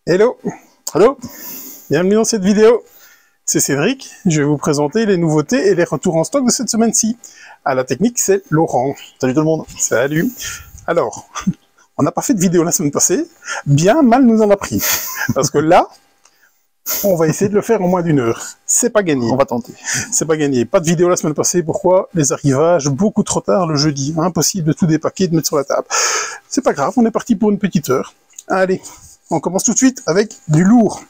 Hello, Allô? bienvenue dans cette vidéo. C'est Cédric, je vais vous présenter les nouveautés et les retours en stock de cette semaine-ci. À la technique, c'est Laurent. Salut tout le monde. Salut. Alors, on n'a pas fait de vidéo la semaine passée, bien mal nous en a pris. Parce que là, on va essayer de le faire en moins d'une heure. C'est pas gagné. On va tenter. C'est pas gagné. Pas de vidéo la semaine passée, pourquoi? Les arrivages, beaucoup trop tard le jeudi. Impossible de tout dépaquer, de mettre sur la table. C'est pas grave, on est parti pour une petite heure. Allez, on commence tout de suite avec du lourd.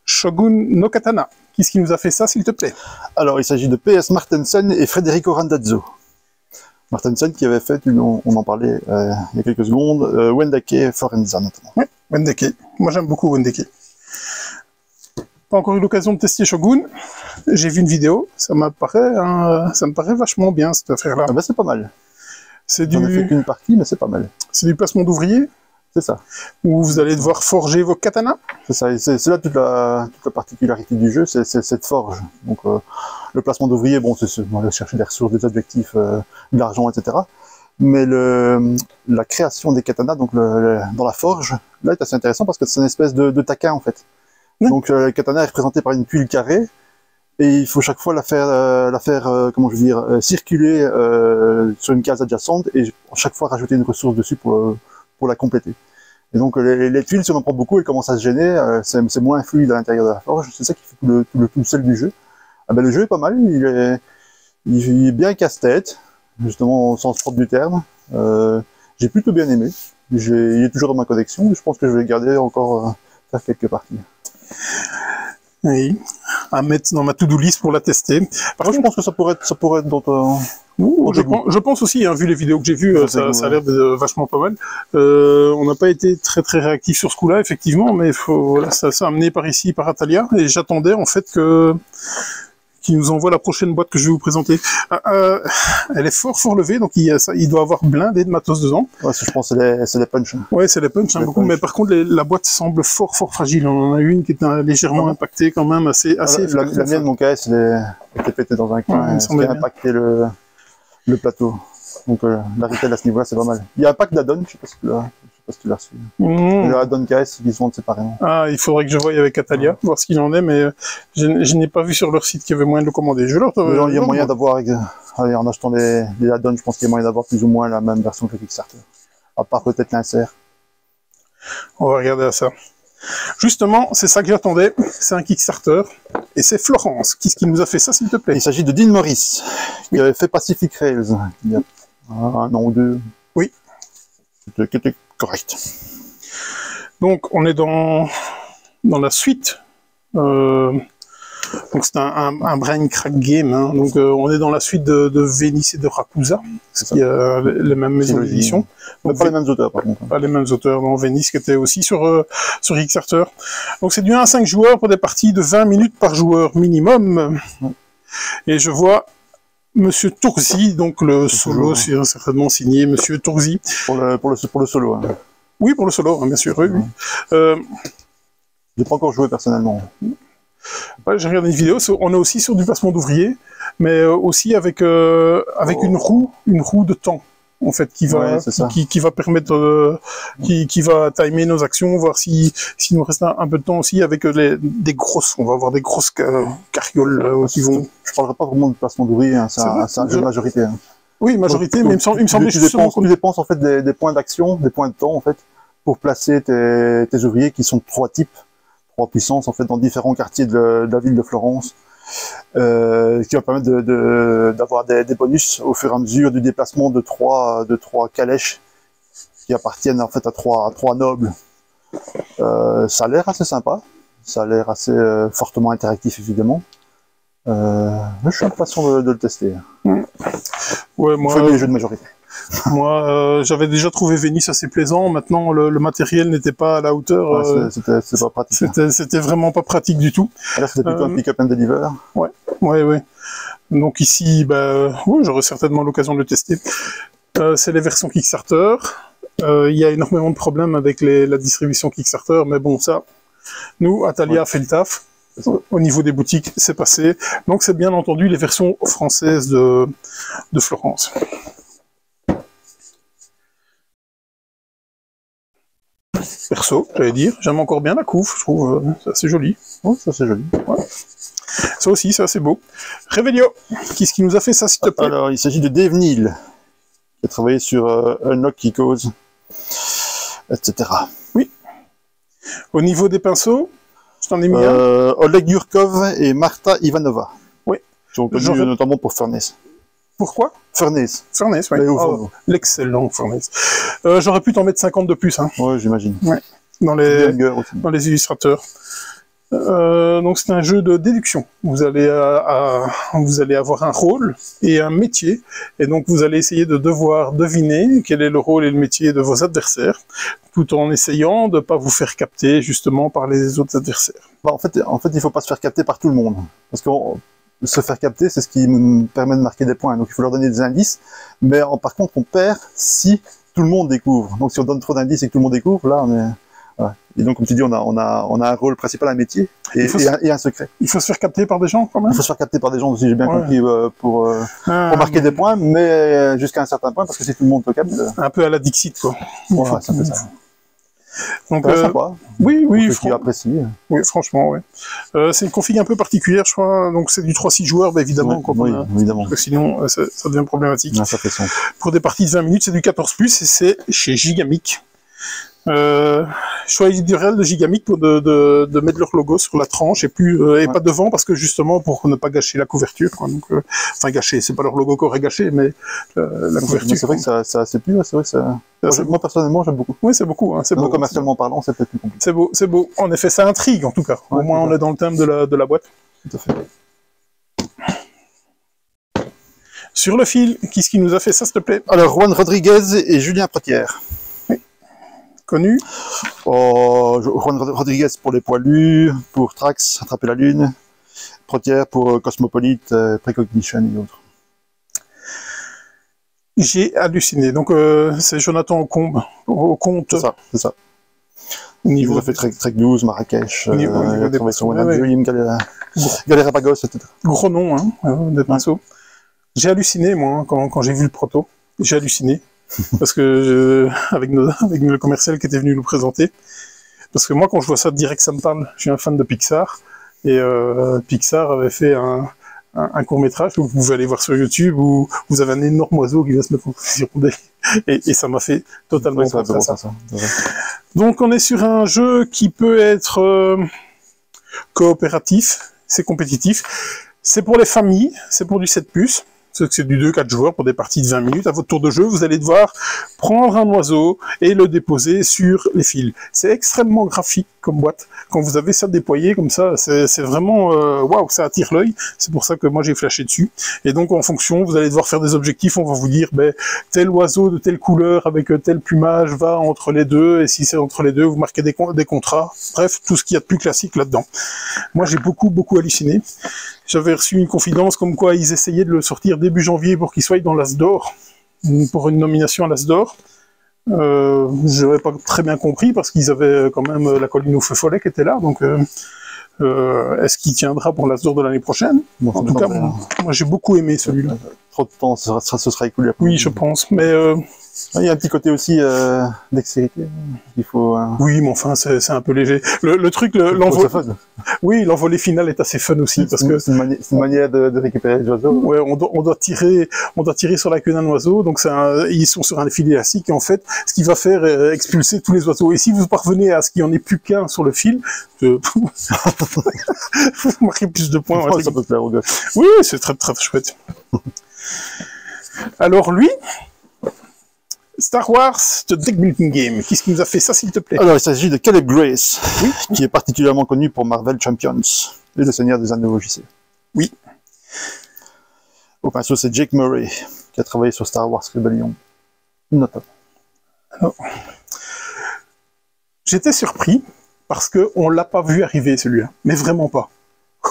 Shogun no Katana. Qu'est-ce qui nous a fait ça, s'il te plaît? Alors, il s'agit de PS Martensen et Federico Randazzo. Martensen qui avait fait, on en parlait il y a quelques secondes, Wendake Forenza notamment. Oui, Wendake. Moi, j'aime beaucoup Wendake. Pas encore eu l'occasion de tester Shogun. J'ai vu une vidéo. Ça me paraît vachement bien, cette affaire-là. Ah ben, c'est pas mal. C'est J'en ai fait qu'une partie, mais c'est pas mal. C'est du placement d'ouvriers, C'est ça. où vous allez devoir forger vos katanas. C'est ça. C'est là toute la particularité du jeu, c'est cette forge. Donc, le placement d'ouvrier, bon, on va chercher des ressources, des objectifs, de l'argent, etc. Mais la création des katanas, donc dans la forge, là, est assez intéressant parce que c'est une espèce de taquin, en fait. Oui. Donc, le katana est représenté par une tuile carrée, et il faut chaque fois la faire comment je veux dire, circuler sur une case adjacente, et chaque fois rajouter une ressource dessus pour la compléter. Et donc, les tuiles, si on en prend beaucoup, elles commencent à se gêner, c'est moins fluide à l'intérieur de la forge, c'est ça qui fait tout le sel du jeu. Ah ben, le jeu est pas mal, il est bien casse-tête, justement au sens propre du terme. J'ai plutôt bien aimé. Il est toujours dans ma collection, et je pense que je vais garder encore faire quelques parties. Oui, à mettre dans ma to-do list pour la tester. Par Moi, contre, je pense que ça pourrait être dans je pense aussi, hein, vu les vidéos que j'ai vues, ça a l'air de vachement pas mal. On n'a pas été très réactifs sur ce coup-là, effectivement, mais voilà, ça a amené par ici, par Atalia, et j'attendais en fait qu'il nous envoie la prochaine boîte que je vais vous présenter. Elle est fort levée, donc il doit avoir blindé de matos dedans. Ouais, je pense que c'est les punch. Ouais, c'est les punch, beaucoup, mais par contre, la boîte semble fort fragile. On en a une qui est légèrement impactée quand même, assez la mienne, mon KS, était pété dans un coin, ce qui a impacté le plateau. Donc la retail à ce niveau-là, c'est pas mal. Il y a un pack d'add-on, je sais pas si tu l'as reçu. Le add-on KS, ils se vendent séparément. Ah, il faudrait que je voie avec Atalia, voir ce qu'il en est, mais je n'ai pas vu sur leur site qu'il y avait moyen de le commander. Il y a moyen d'avoir, en achetant les add-ons, je pense qu'il y a moyen d'avoir plus ou moins la même version que le Kickstarter. À part peut-être l'insert. On va regarder à ça. Justement, c'est ça que j'attendais. C'est un Kickstarter. Et c'est Florence. Qu'est-ce qui nous a fait ça, s'il te plaît? Il s'agit de Dean Morris, qui avait fait Pacific Rails il y a un an ou deux. Oui. Qui était correct. Donc, on est dans la suite. Donc, c'est un brain crack game. Hein. Donc, on est dans la suite de Venice et de Rakusa, qui a les mêmes maisons d'édition. Pas les mêmes auteurs, par contre. Pas les mêmes auteurs. Dans Venice, qui était aussi sur Kickstarter. Donc, c'est du 1 à 5 joueurs pour des parties de 20 minutes par joueur minimum. Et je vois Monsieur Tourzi, donc le solo, c'est certainement signé Monsieur Tourzi. Pour le solo. Hein. Oui, pour le solo, hein, bien sûr. Oui. Je n'ai pas encore joué personnellement. Ouais, j'ai regardé une vidéo, on est aussi sur du placement d'ouvriers, mais aussi avec une roue de temps, en fait, qui va permettre, qui va timer nos actions, voir s'il nous reste un peu de temps aussi avec des grosses, on va avoir des grosses carrioles qui vont... Je parlerai pas vraiment de placement d'ouvriers, hein, c'est un jeu de majorité. Hein. Oui, majorité, mais il me semble que tu dépenses en fait des points d'action, des points de temps en fait, pour placer tes ouvriers qui sont de 3 types. 3 puissances en fait dans différents quartiers de la ville de Florence, qui va permettre d'avoir des bonus au fur et à mesure du déplacement de trois calèches qui appartiennent en fait à trois nobles. Ça a l'air assez sympa, ça a l'air assez fortement interactif évidemment. Je suis impatient de le tester. Ouais, moi, les jeux de majorité. Moi, j'avais déjà trouvé Venice assez plaisant. Maintenant, le matériel n'était pas à la hauteur. C'était pas pratique. C'était vraiment pas pratique du tout. Là, c'était plutôt un pick-up and deliver. Ouais. Donc ici, j'aurai certainement l'occasion de le tester. C'est les versions Kickstarter. Il y a énormément de problèmes avec la distribution Kickstarter, mais bon, ça, nous, Atalia a fait le taf. Au niveau des boutiques, c'est passé. Donc c'est bien entendu les versions françaises de Florence. perso, j'allais dire. J'aime encore bien la couve, je trouve, c'est assez joli. Oh, ça c'est joli. Ouais. Ça aussi, c'est assez beau. Revelio, qui est-ce qui nous a fait ça, s'il te plaît? Alors, il s'agit de Dave Neal, qui a travaillé sur Unlock Key Cause, etc. Oui. Au niveau des pinceaux, je t'en ai mis un. Oleg Yurkov et Marta Ivanova. Oui. Qui sont connus notamment pour Furnace. Pourquoi? Furnace. Furnace, oui. Oh, l'excellent Furnace. J'aurais pu t'en mettre 50 de plus. Hein. Ouais, j'imagine. Ouais. Dans les illustrateurs. Donc c'est un jeu de déduction. Vous allez avoir un rôle et un métier, et donc vous allez essayer de devoir deviner quel est le rôle et le métier de vos adversaires, tout en essayant de ne pas vous faire capter justement par les autres adversaires. Bah, en fait, il faut pas se faire capter par tout le monde, parce que se faire capter, c'est ce qui me permet de marquer des points. Donc il faut leur donner des indices, mais par contre on perd si tout le monde découvre. Donc si on donne trop d'indices et que tout le monde découvre, là on est... Voilà. Et donc, comme tu dis, on a un rôle principal, un métier et un secret. Il faut se faire capter par des gens, quand même. Il faut se faire capter par des gens aussi, j'ai bien compris, pour marquer des points, mais jusqu'à un certain point, parce que si tout le monde te capte... Un peu à la Dixit, quoi. Voilà, ça fait ça. Donc, sympa. Oui, oui, franchement, oui. C'est une config un peu particulière, je crois. Donc, c'est du 3-6 joueurs, bah, évidemment. Évidemment. Parce que sinon, ça devient problématique. Ah, ça fait sens. Pour des parties de 20 minutes, c'est du 14+, et c'est chez Gigamic. Choix éditorial de Gigamic pour de mettre leur logo sur la tranche et pas devant, parce que justement pour ne pas gâcher la couverture, quoi. Donc, enfin gâcher, c'est pas leur logo qu'aurait gâché, mais la couverture. C'est vrai que ça assez plus, c'est vrai que ça... Moi personnellement j'aime beaucoup. Oui, c'est beaucoup, hein, c'est beau. Commercialement parlant, c'est peut-être plus compliqué. C'est beau. En effet, ça intrigue en tout cas. Au moins on est dans le thème de la boîte. Tout à fait. Sur le fil, qui nous a fait ça, s'il te plaît? Alors, Juan Rodriguez et Julien Protière. Connu. Juan Rodriguez pour les poilus, pour Trax, Attraper la Lune, Protière pour Cosmopolite, Precognition et autres. J'ai halluciné. Donc, c'est Jonathan au compte. C'est ça. Il a fait Trek 12, Marrakech, Galérapagos, etc. Gros nom, hein, des pinceaux. J'ai halluciné, moi, hein, quand j'ai vu le proto. J'ai halluciné. Parce que avec le commercial qui était venu nous présenter, parce que moi quand je vois ça direct ça me parle. Je suis un fan de Pixar et Pixar avait fait un court-métrage que vous pouvez aller voir sur YouTube où vous avez un énorme oiseau qui va se mettre en position et ça m'a fait totalement penser à ça. Donc on est sur un jeu qui peut être coopératif, c'est compétitif, c'est pour les familles, c'est pour du 7+. C'est du 2-4 joueurs pour des parties de 20 minutes. À votre tour de jeu, vous allez devoir prendre un oiseau et le déposer sur les fils. C'est extrêmement graphique comme boîte. Quand vous avez ça déployé comme ça, c'est vraiment... waouh, ça attire l'œil. C'est pour ça que moi j'ai flashé dessus. Et donc en fonction, vous allez devoir faire des objectifs. On va vous dire, tel oiseau de telle couleur avec tel plumage va entre les deux. Et si c'est entre les deux, vous marquez des contrats. Bref, tout ce qu'il y a de plus classique là-dedans. Moi j'ai beaucoup halluciné. J'avais reçu une confidence comme quoi ils essayaient de le sortir début janvier pour qu'il soit dans l'As d'Or, pour une nomination à l'As d'Or. Je n'avais pas très bien compris parce qu'ils avaient quand même la colline au feu follet qui était là, donc est-ce qu'il tiendra pour l'As d'Or de l'année prochaine? En tout cas, moi j'ai beaucoup aimé celui-là. Trop de temps, ce sera écoulé. Oui, je pense, mais... il y a un petit côté aussi dextérité. Il faut. Oui, mais enfin, c'est un peu léger. Le truc, oui, l'envolée finale est assez fun aussi parce que c'est une manière de récupérer les oiseaux. Ouais, on doit tirer sur la queue d'un oiseau. Donc ils sont sur un fil élastique et en fait, ce qui va faire expulser tous les oiseaux. Et si vous parvenez à ce qu'il n'y en ait plus qu'un sur le fil, vous marquez plus de points. Ça peut plaire aux gars. Oui, c'est très chouette. Alors lui. Star Wars, The Deck Building Game. Qu'est-ce qui nous a fait ça, s'il te plaît? Alors, il s'agit de Caleb Grace, qui est particulièrement connu pour Marvel Champions et le Seigneur des Anneaux JC. Oui. Au pinceau, c'est Jake Murray, qui a travaillé sur Star Wars Rebellion. Notable. Alors, j'étais surpris parce qu'on l'a pas vu arriver, celui-là. Mais vraiment pas.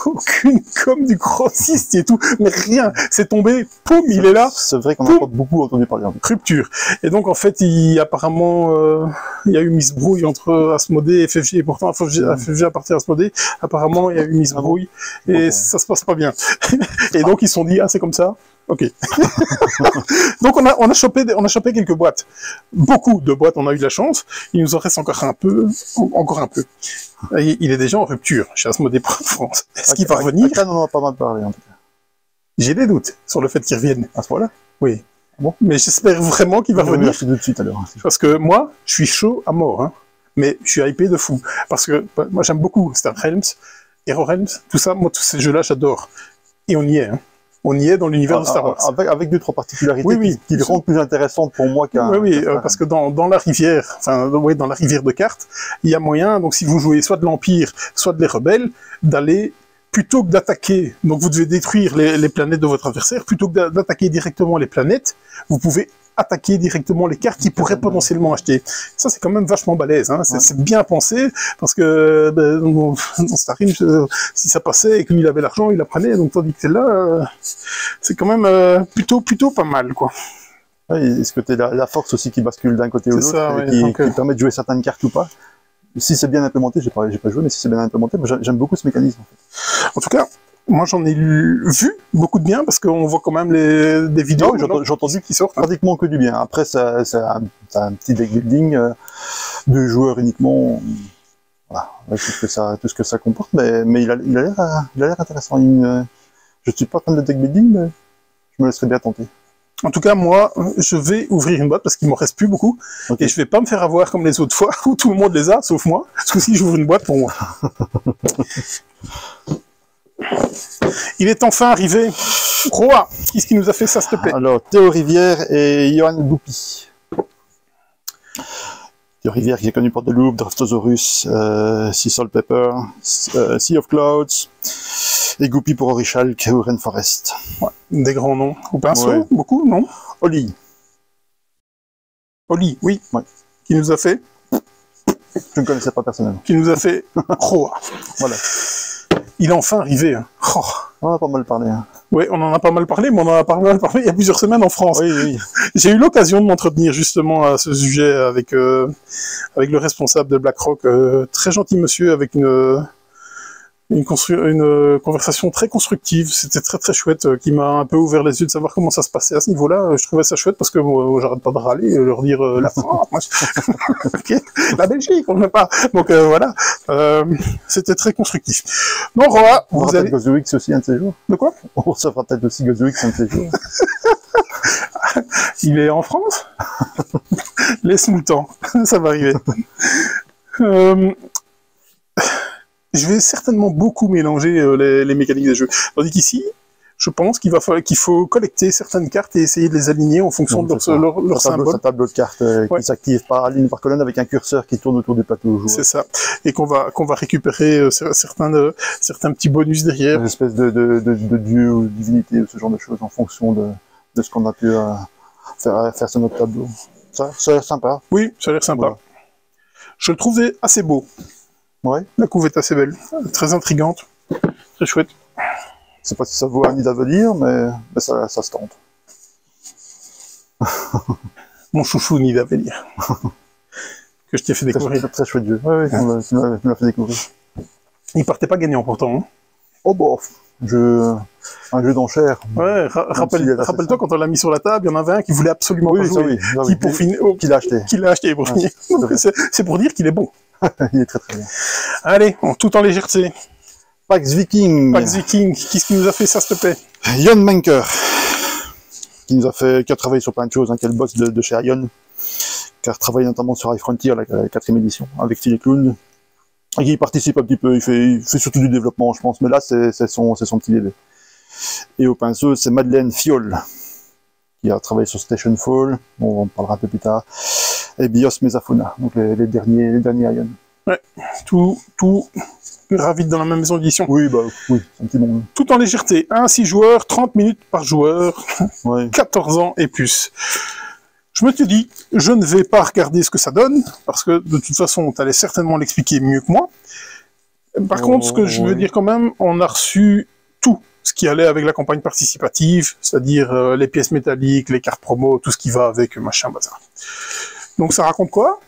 Aucune com du grossiste et tout, mais rien, c'est tombé, poum, il est là. C'est vrai qu'on n'a pas beaucoup entendu parler. Rupture. Et donc en fait, apparemment, il y a eu misbrouille entre Asmodée et FFG, et pourtant FFG appartient à Asmodée, apparemment il y a eu misbrouille, et ça se passe pas bien. Et donc ils se sont dit, ah c'est comme ça, Ok. Donc on a chopé quelques boîtes. Beaucoup de boîtes, on a eu de la chance. Il nous en reste encore un peu. Et il est déjà en rupture chez Asmodée France. Est-ce qu'il va revenir? On en a pas mal parlé, en tout cas. J'ai des doutes sur le fait qu'il revienne. À ce point-là? Oui. Bon. Mais j'espère vraiment qu'il va revenir. Merci tout de suite, alors. Parce que moi, je suis chaud à mort. Hein. Mais je suis hypé de fou. Parce que moi, j'aime beaucoup Star Realms, Hero Realms, tout ça. Moi, tous ces jeux-là, j'adore. Et on y est. Hein. On y est dans l'univers de Star Wars. Avec deux, trois particularités qui le rendent plus intéressantes pour moi qu'un... Oui, parce que dans la rivière, dans la rivière de cartes, il y a moyen, donc si vous jouez soit de l'Empire, soit des rebelles, d'aller, plutôt que d'attaquer, donc vous devez détruire les planètes de votre adversaire, plutôt que d'attaquer directement les planètes, vous pouvez attaquer directement les cartes qu'ils pourraient potentiellement acheter. Ça, c'est quand même vachement balèze. Hein. C'est bien pensé, parce que dans Star Realms, si ça passait et qu'il avait l'argent, il la prenait. Donc, tandis que là, c'est quand même plutôt pas mal, quoi. Oui, est-ce que tu la force aussi qui bascule d'un côté ou l'autre, qui permet de jouer certaines cartes ou pas? Si c'est bien implémenté, j'ai pas joué, mais si c'est bien implémenté, j'aime beaucoup ce mécanisme. En fait. En tout cas, moi, j'en ai vu beaucoup de bien, parce qu'on voit quand même des vidéos. J'ai entendu qu'ils sortent pratiquement que du bien. Après, c'est un petit deck building de joueurs uniquement, voilà, avec tout ce que ça comporte, mais il a l'air intéressant. Je suis pas fan de deck building, mais je me laisserais bien tenter. En tout cas, moi, je vais ouvrir une boîte parce qu'il m'en reste plus beaucoup. Okay. Et je vais pas me faire avoir comme les autres fois où tout le monde les a, sauf moi. Parce que si j'ouvre une boîte pour moi. Il est enfin arrivé. Roa, qu'est-ce qui nous a fait ça, s'il te plaît? Alors, Théo Rivière et Johan Goupy. Théo Rivière qui est connu pour The Loop, Draftosaurus, Sea Salt Pepper, Sea of Clouds, et Goupy pour Orichalk ou Rainforest. Ouais, des grands noms. Au pinceau, beaucoup, non? Oli. Oli, oui. Ouais. Qui nous a fait? Je ne connaissais pas personnellement. Qui nous a fait Roa. Voilà. Il est enfin arrivé. Hein. Oh. On en a pas mal parlé. Hein. Oui, on en a pas mal parlé, mais on en a pas mal parlé il y a plusieurs semaines en France. Oui. J'ai eu l'occasion de m'entretenir justement à ce sujet avec le responsable de BlackRock, très gentil monsieur, avec une conversation très constructive. C'était très très chouette, qui m'a un peu ouvert les yeux de savoir comment ça se passait à ce niveau-là. Je trouvais ça chouette parce que j'arrête pas de râler, leur dire la France, okay. La Belgique, on ne pas. Donc voilà, c'était très constructif. Donc Roa, vous avez Gozoix aussi un de ces jours. De quoi? On recevra peut-être aussi Gozoix un de ces jours. Il est en France. Laisse-nous le temps, ça va arriver. Je vais certainement beaucoup mélanger les mécaniques des jeux. Tandis qu'ici, je pense qu'il faut collecter certaines cartes et essayer de les aligner en fonction de leur symbole. Un tableau de cartes qui s'active par ligne par colonne avec un curseur qui tourne autour du plateau. C'est ça. Et qu'on va récupérer certains petits bonus derrière. Une espèce de dieu ou de divinité ou ce genre de choses en fonction de ce qu'on a pu faire sur notre tableau. Ça a l'air sympa. Oui, ça a l'air sympa. Voilà. Je le trouvais assez beau. Ouais. La couve est assez belle, très intrigante, très chouette. Je sais pas si ça vaut un nid à venir, mais ça se tente. Mon chouchou nid à venir. Que je t'ai fait découvrir. Très chouette jeu. Ouais, tu me l'as fait découvrir. Il partait pas gagnant pourtant. Hein. Oh bof. Un jeu d'enchères. Ouais, rappelle-toi quand on l'a mis sur la table, il y en avait un qui voulait absolument pas jouer, qui l'a acheté. Qui l'a acheté pour finir. C'est pour dire qu'il est bon. Il est très très bien. Allez, tout en légèreté. Pax Viking. Pax Viking, qu'est-ce qui nous a fait ça, s'il te plaît? Jon Manker, qui a travaillé sur plein de choses, hein, qui est le boss de chez Ion, qui a travaillé notamment sur High Frontier, la 4e édition, avec Steel Clown, et qui participe un petit peu, il fait surtout du développement, je pense, mais là, c'est son petit bébé. Et au pinceau, c'est Madeleine Fiol, qui a travaillé sur Station Fall, on en parlera un peu plus tard, et Bios Mesafauna, donc les derniers Ion. Ouais, tout gravite dans la même maison d'édition. Oui, c'est un petit monde. Tout en légèreté, 6 joueurs, 30 minutes par joueur, ouais. 14 ans et plus. Je me suis dit, je ne vais pas regarder ce que ça donne, parce que de toute façon, tu allais certainement l'expliquer mieux que moi. Par contre, ce que je veux dire quand même, on a reçu tout ce qui allait avec la campagne participative, c'est-à-dire les pièces métalliques, les cartes promo, tout ce qui va avec machin bazar. Donc ça raconte quoi?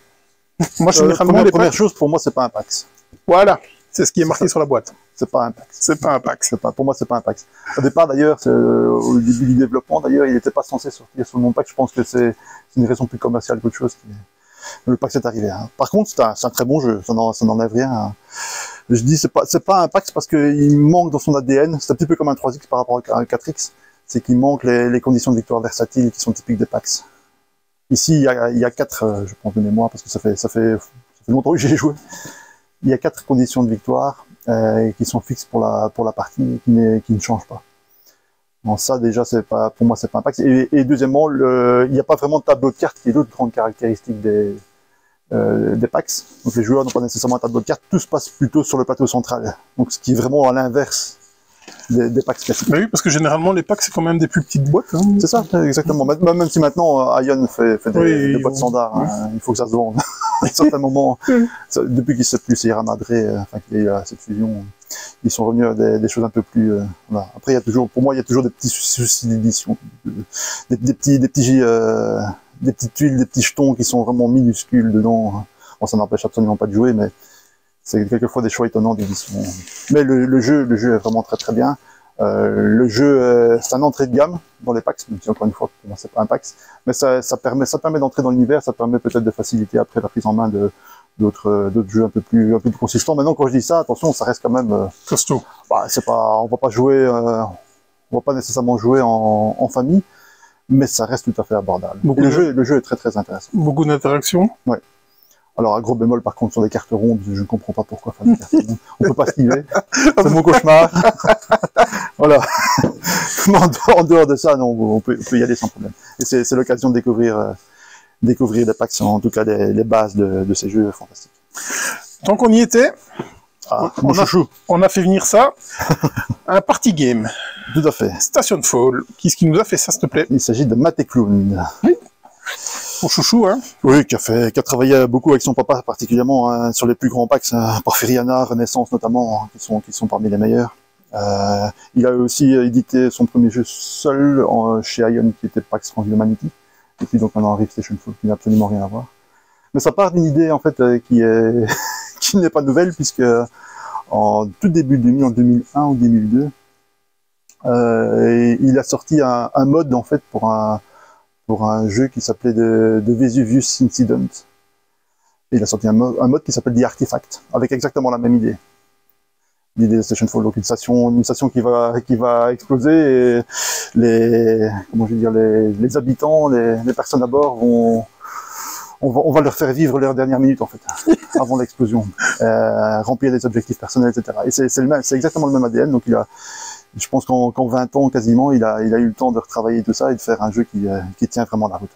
Moi, généralement, la première chose pour moi, c'est pas un PAX. Voilà, C'est ce qui est marqué sur la boîte. C'est pas un PAX. C'est pas un PAX. Pour moi, c'est pas un PAX. Au départ, d'ailleurs, au début du développement, d'ailleurs, il n'était pas censé sortir sur le nom PAX. Je pense que c'est une raison plus commerciale qu'autre chose. Le PAX est arrivé. Hein. Par contre, c'est un très bon jeu. Ça n'enlève rien. Hein. Je dis, c'est pas un PAX parce qu'il manque dans son ADN. C'est un petit peu comme un 3X par rapport à un 4X. C'est qu'il manque les conditions de victoire versatiles qui sont typiques des PAX. Ici, il y a 4, je pense de mémoire, parce que ça fait longtemps que j'ai joué. Il y a 4 conditions de victoire qui sont fixes pour la partie, qui ne changent pas. Bon, ça déjà, pour moi, c'est pas un PAX. Et deuxièmement, il n'y a pas vraiment de tableau de cartes qui est l'autre grande caractéristique des PAX. Donc les joueurs n'ont pas nécessairement un tableau de cartes, tout se passe plutôt sur le plateau central. Donc ce qui est vraiment à l'inverse des PAX classiques. Mais oui, parce que généralement les PAX c'est quand même des plus petites boîtes. Hein. C'est ça, exactement. Même si maintenant Ion fait des boîtes standards, oui. hein, il faut que ça se vende. À un certain moment, depuis qu'il ne sait plus Sierra Madre, qu'il y a eu cette fusion, ils sont revenus à des choses un peu plus. Voilà. Après, pour moi, il y a toujours des petits soucis d'édition, des petites tuiles, des petits jetons qui sont vraiment minuscules dedans. Bon, ça n'empêche absolument pas de jouer, mais c'est quelquefois des choix étonnants d'édition. Mais le jeu est vraiment très très bien. Le jeu, c'est un entrée de gamme dans les PAX, même si encore une fois, pour moi, c'est pas un PAX, mais ça permet d'entrer dans l'univers, ça permet peut-être de faciliter après la prise en main d'autres jeux un peu plus consistants. Maintenant, quand je dis ça, attention, ça reste quand même costaud. On va pas nécessairement jouer en famille, mais ça reste tout à fait abordable. Le jeu est très très intéressant. Beaucoup d'interactions. Ouais. Alors, un gros bémol, par contre, sur des cartes rondes, je ne comprends pas pourquoi faire des cartes rondes. On peut pas esquiver. C'est mon cauchemar. Voilà. Mais en dehors de ça, non, on peut y aller sans problème. Et c'est l'occasion de découvrir des PAX, en tout cas les bases de ces jeux fantastiques. Tant qu'on y était, on a fait venir ça. Un party game. Tout à fait. Station Fall. Qu'est-ce qui nous a fait ça, s'il te plaît? Il s'agit de Matt et Clown. Oui. Mon chouchou, hein. Oui, qui a travaillé beaucoup avec son papa, particulièrement hein, sur les plus grands PAX, Porphyriana, Renaissance notamment, hein, qui sont parmi les meilleurs. Il a aussi édité son premier jeu seul chez Ion, qui était PAX Transhumanity. Et puis donc maintenant arrive Station Fall, qui n'a absolument rien à voir. Mais ça part d'une idée en fait qui n'est pas nouvelle, puisque en tout début de en 2001 ou 2002, il a sorti un mode en fait pour un jeu qui s'appelait The Vesuvius Incident. Et il a sorti un mode qui s'appelle The Artifact, avec exactement la même idée. L'idée de Station Fall, donc une station qui va exploser et les habitants, les personnes à bord on va leur faire vivre leurs dernières minutes en fait, avant l'explosion, remplir des objectifs personnels, etc. Et c'est exactement le même ADN, donc je pense qu'en 20 ans quasiment, il a eu le temps de retravailler tout ça et de faire un jeu qui tient vraiment la route.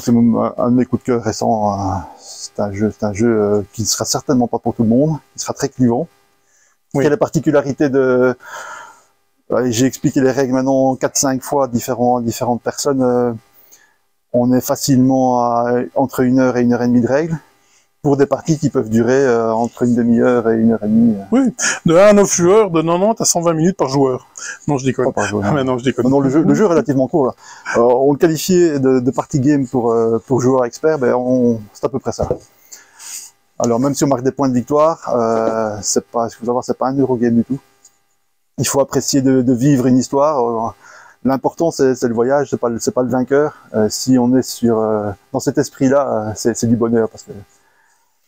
C'est un de mes coups de cœur récents. C'est un jeu qui ne sera certainement pas pour tout le monde, qui sera très clivant. Oui. Il y a la particularité j'ai expliqué les règles maintenant 4-5 fois à différentes personnes. On est facilement entre 1 heure et 1 heure et demie de règles, pour des parties qui peuvent durer entre une demi-heure et 1 heure et demie. Oui, de 1 à 9 joueurs, de 90 à 120 minutes par joueur. Non, je déconne. Pas par joueur, non. Mais non, je déconne. Non, le jeu est relativement court. Là. On le qualifiait de party game pour joueurs experts, c'est à peu près ça. Alors même si on marque des points de victoire, c'est pas un Eurogame du tout. Il faut apprécier de vivre une histoire. L'important c'est le voyage, c'est pas le vainqueur. Si on est dans cet esprit-là, c'est du bonheur parce que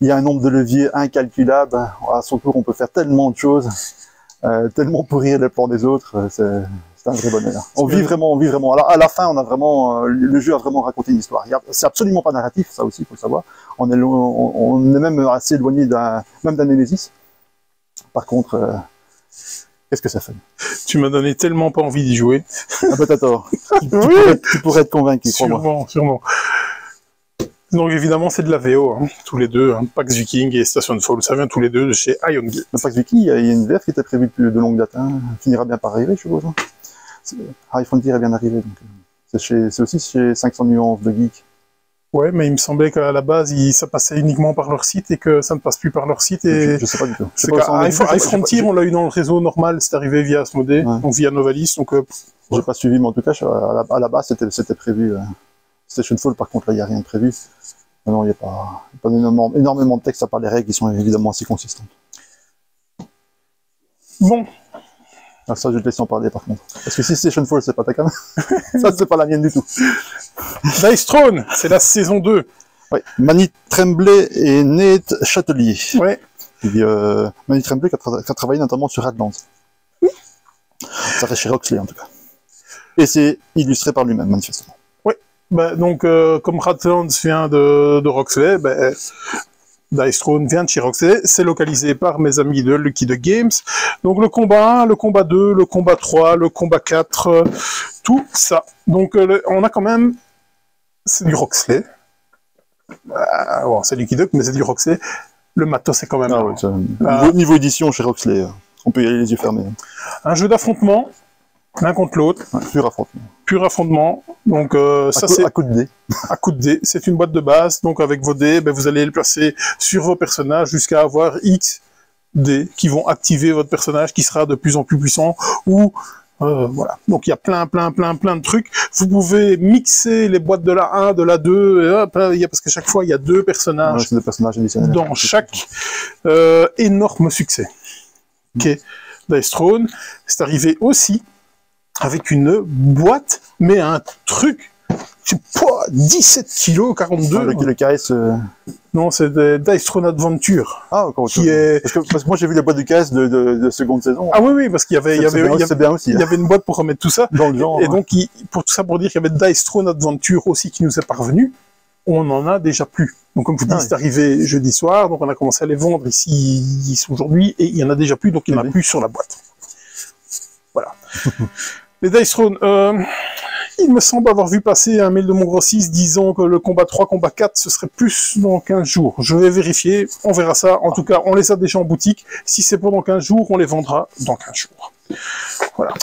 il y a un nombre de leviers incalculable. À son tour, on peut faire tellement de choses, tellement pourrir les plans des autres. C'est un vrai bonheur. On vit vraiment. Alors, à la fin, on a vraiment le jeu a vraiment raconté une histoire. C'est absolument pas narratif, ça aussi, faut le savoir. On est même assez éloigné même d'un Nemesis. Par contre, qu'est-ce que ça fait? Tu m'as donné tellement pas envie d'y jouer. Ah bah t'as tort. Tu pourrais être convaincu, crois-moi. Sûrement. Donc évidemment c'est de la VO, hein, tous les deux, hein, PAX Viking et Station Fall, ça vient tous les deux de chez Ion Gate. Le PAX Viking, il y a une VF qui était prévue de longue date, hein, finira bien par arriver, je suppose. Hein. High Frontier est bien arrivé, donc c'est aussi chez 500 nuances de geek. Ouais, mais il me semblait qu'à la base, ça passait uniquement par leur site et que ça ne passe plus par leur site. Et je sais pas du tout. High Frontier, on l'a eu dans le réseau normal, c'est arrivé via Asmodée, ouais. Donc via Novalis. Donc, j'ai pas suivi, mais en tout cas, à la base, c'était prévu. Station Fall, par contre, là, il n'y a rien de prévu. Non, il n'y a pas énormément de texte à part les règles qui sont évidemment assez consistantes. Bon, Ah, ça, je te laisse en parler par contre. Parce que si Station Fall, c'est pas ta cam. Ça, c'est pas la mienne du tout. Dice Throne, c'est la saison 2. Oui. Manny Tremblay et Nate Châtelier. Ouais. Puis, Manny Tremblay qui a travaillé notamment sur Radlands. Ça reste chez Roxley en tout cas. Et c'est illustré par lui-même, manifestement. Oui. Bah, donc, comme Radlands vient de Roxley, bah, Dice Throne vient de chez Roxley, c'est localisé par mes amis de Lucky the Games. Donc le combat 1, le combat 2, le combat 3, le combat 4, tout ça. Donc on a quand même... C'est du Roxley. Bon, c'est Lucky Duck, mais c'est du Roxley. Le matos, c'est quand même... Ah ouais, niveau édition chez Roxley, on peut y aller les yeux fermés. Un jeu d'affrontement, l'un contre l'autre. Ouais, pur affrontement. Pur affrontement. Donc ça c'est... À coup de dés. À coup de dés. C'est une boîte de base. Donc avec vos dés, ben, vous allez les placer sur vos personnages jusqu'à avoir X dés qui vont activer votre personnage qui sera de plus en plus puissant. Ou voilà. Donc il y a plein de trucs. Vous pouvez mixer les boîtes de la 1, de la 2, et hop, parce que chaque fois il y a deux personnages, c'est des personnages additionnels. Dans chaque énorme succès. Ok. Dice Throne, c'est arrivé aussi avec une boîte, mais un truc, je sais pas, 17 kg, 42. Ah, le KS... Non, c'est des Dice Throne Adventure. Ah, encore qui est... parce que moi j'ai vu la boîte du KS de seconde saison. Ah oui, parce qu'il y avait, il y avait une boîte pour remettre tout ça. Dans le genre. Et donc, pour tout ça, pour dire qu'il y avait Dice Throne Adventure aussi qui nous est parvenu, on en a déjà plus. Donc, comme je vous dis, c'est arrivé jeudi soir, donc on a commencé à les vendre ici aujourd'hui, et il y en a déjà plus, donc il n'y en a plus sur la boîte. Voilà. Les Dice Throne, il me semble avoir vu passer un mail de mon grossiste disant que le combat 3, combat 4, ce serait plus dans 15 jours. Je vais vérifier, on verra ça. En tout cas, on les a déjà en boutique. Si c'est pas dans 15 jours, on les vendra dans 15 jours. Voilà.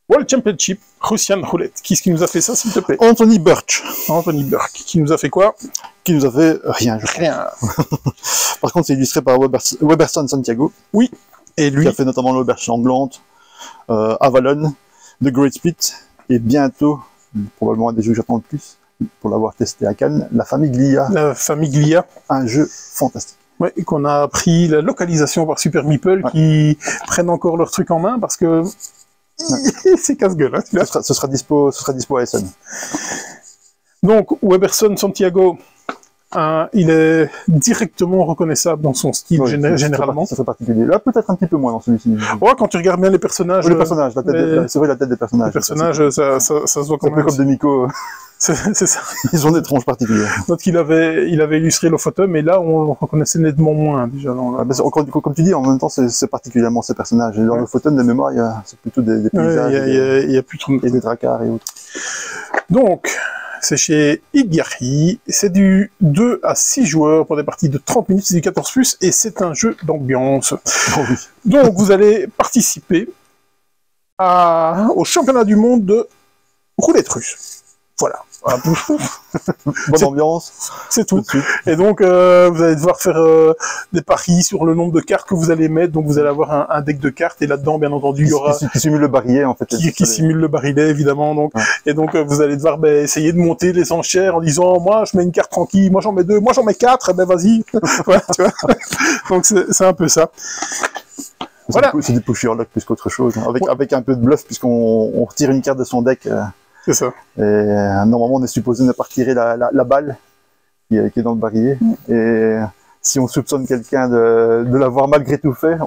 World Championship, Russian Roulette. Qui est-ce qui nous a fait ça, s'il te plaît? Anthony Birch. Anthony Burke. Qui nous a fait quoi? Qui nous a fait rien. Rien. Par contre, c'est illustré par Weberson Santiago. Oui. Et lui. Qui a fait notamment l'Auberge Sanglante, Avalon, The Great Split, et bientôt, probablement un des jeux que j'attends le plus, pour l'avoir testé à Cannes, La Famille Glia. La Famille Glia. Un jeu fantastique. Ouais, et qu'on a pris la localisation par Super Meeple, qui prennent encore leur truc en main, parce que c'est casse-gueule. Hein, ce sera dispo à SN. Donc, Weberson Santiago, il est directement reconnaissable dans son style, généralement. Ça fait particulier. Là, peut-être un petit peu moins dans celui-ci. Ouais, quand tu regardes bien les personnages... Oui, les personnages, c'est vrai, la tête des personnages. Les personnages, ça se voit quand même. Un peu comme des Miko. C'est ça. Ils ont des tronches particulières. Donc, il avait illustré le photo, mais là, on le reconnaissait nettement moins, déjà. Comme tu dis, en même temps, c'est particulièrement ces personnages. Et dans le photo de mémoire, c'est plutôt des paysages. Il y a plus trop de... Et des dracards et autres. Donc... C'est chez Igari, c'est du 2 à 6 joueurs pour des parties de 30 minutes, c'est du 14+, et c'est un jeu d'ambiance. Oh oui. Donc vous allez participer au championnat du monde de roulette russe. Voilà. Bonne ambiance. C'est tout. Et donc, vous allez devoir faire des paris sur le nombre de cartes que vous allez mettre. Donc, vous allez avoir un deck de cartes. Et là-dedans, bien entendu, il y aura... Qui simule le barillet, en fait. Qui simule le barillet, évidemment. Donc. Ouais. Et donc, vous allez devoir essayer de monter les enchères en disant, moi, je mets une carte tranquille, moi, j'en mets 2, moi, j'en mets 4, vas-y. Voilà, tu vois. Donc, c'est un peu ça. Voilà. C'est du push your luck plus qu'autre chose. Avec un peu de bluff, puisqu'on retire une carte de son deck. C'est ça. Et normalement, on est supposé ne pas retirer la balle qui est dans le barillet. Et si on soupçonne quelqu'un de l'avoir malgré tout fait,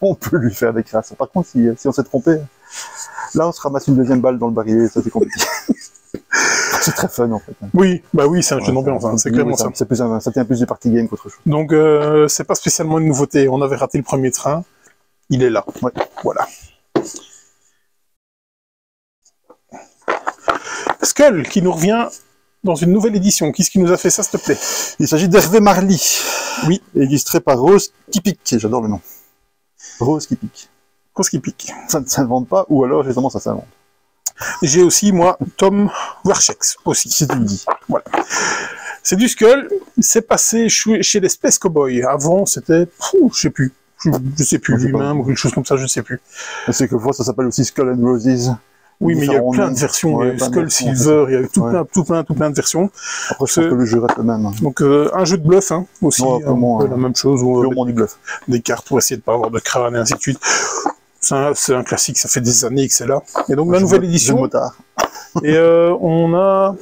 on peut lui faire des crasses. Par contre, si on s'est trompé, là, on se ramasse une deuxième balle dans le barillet, ça c'est compliqué. C'est très fun, en fait. Oui, c'est un jeu d'ambiance, hein, c'est clairement ça. Ça tient plus du party game qu'autre chose. Donc, c'est pas spécialement une nouveauté. On avait raté le premier train. Il est là. Ouais. Voilà. Skull, qui nous revient dans une nouvelle édition. Qui est-ce qui nous a fait ça, s'il te plaît? Il s'agit d'Hervé Marly. Oui. Illustré par Rose Kipik. J'adore le nom. Rose Kipik. Rose Kipik. Ça ne s'invente pas, ou alors, justement, ça s'invente. J'ai aussi, moi, Tom Warchex, aussi. Si tu le dis. Voilà. C'est du Skull. C'est passé chez les Space Cowboys. Avant, c'était... je sais plus. Je sais plus lui-même, ou quelque chose comme ça, je sais plus. C'est que ça s'appelle aussi Skull and Roses. Oui, mais il y a eu différents plein noms. de versions. Ouais, Il y a eu plein de Skull versions, Silver, il y a eu Ouais. tout plein de versions. Après, je pense que le jeu reste le même. Donc, un jeu de bluff, hein, aussi. Ouais, vraiment, un peu la même chose. Où, Purement du bluff. des cartes pour essayer de pas avoir de crâne et ainsi de suite. C'est un classique, ça fait des années que c'est là. Et donc, la nouvelle Jeu de édition. motard. Et on a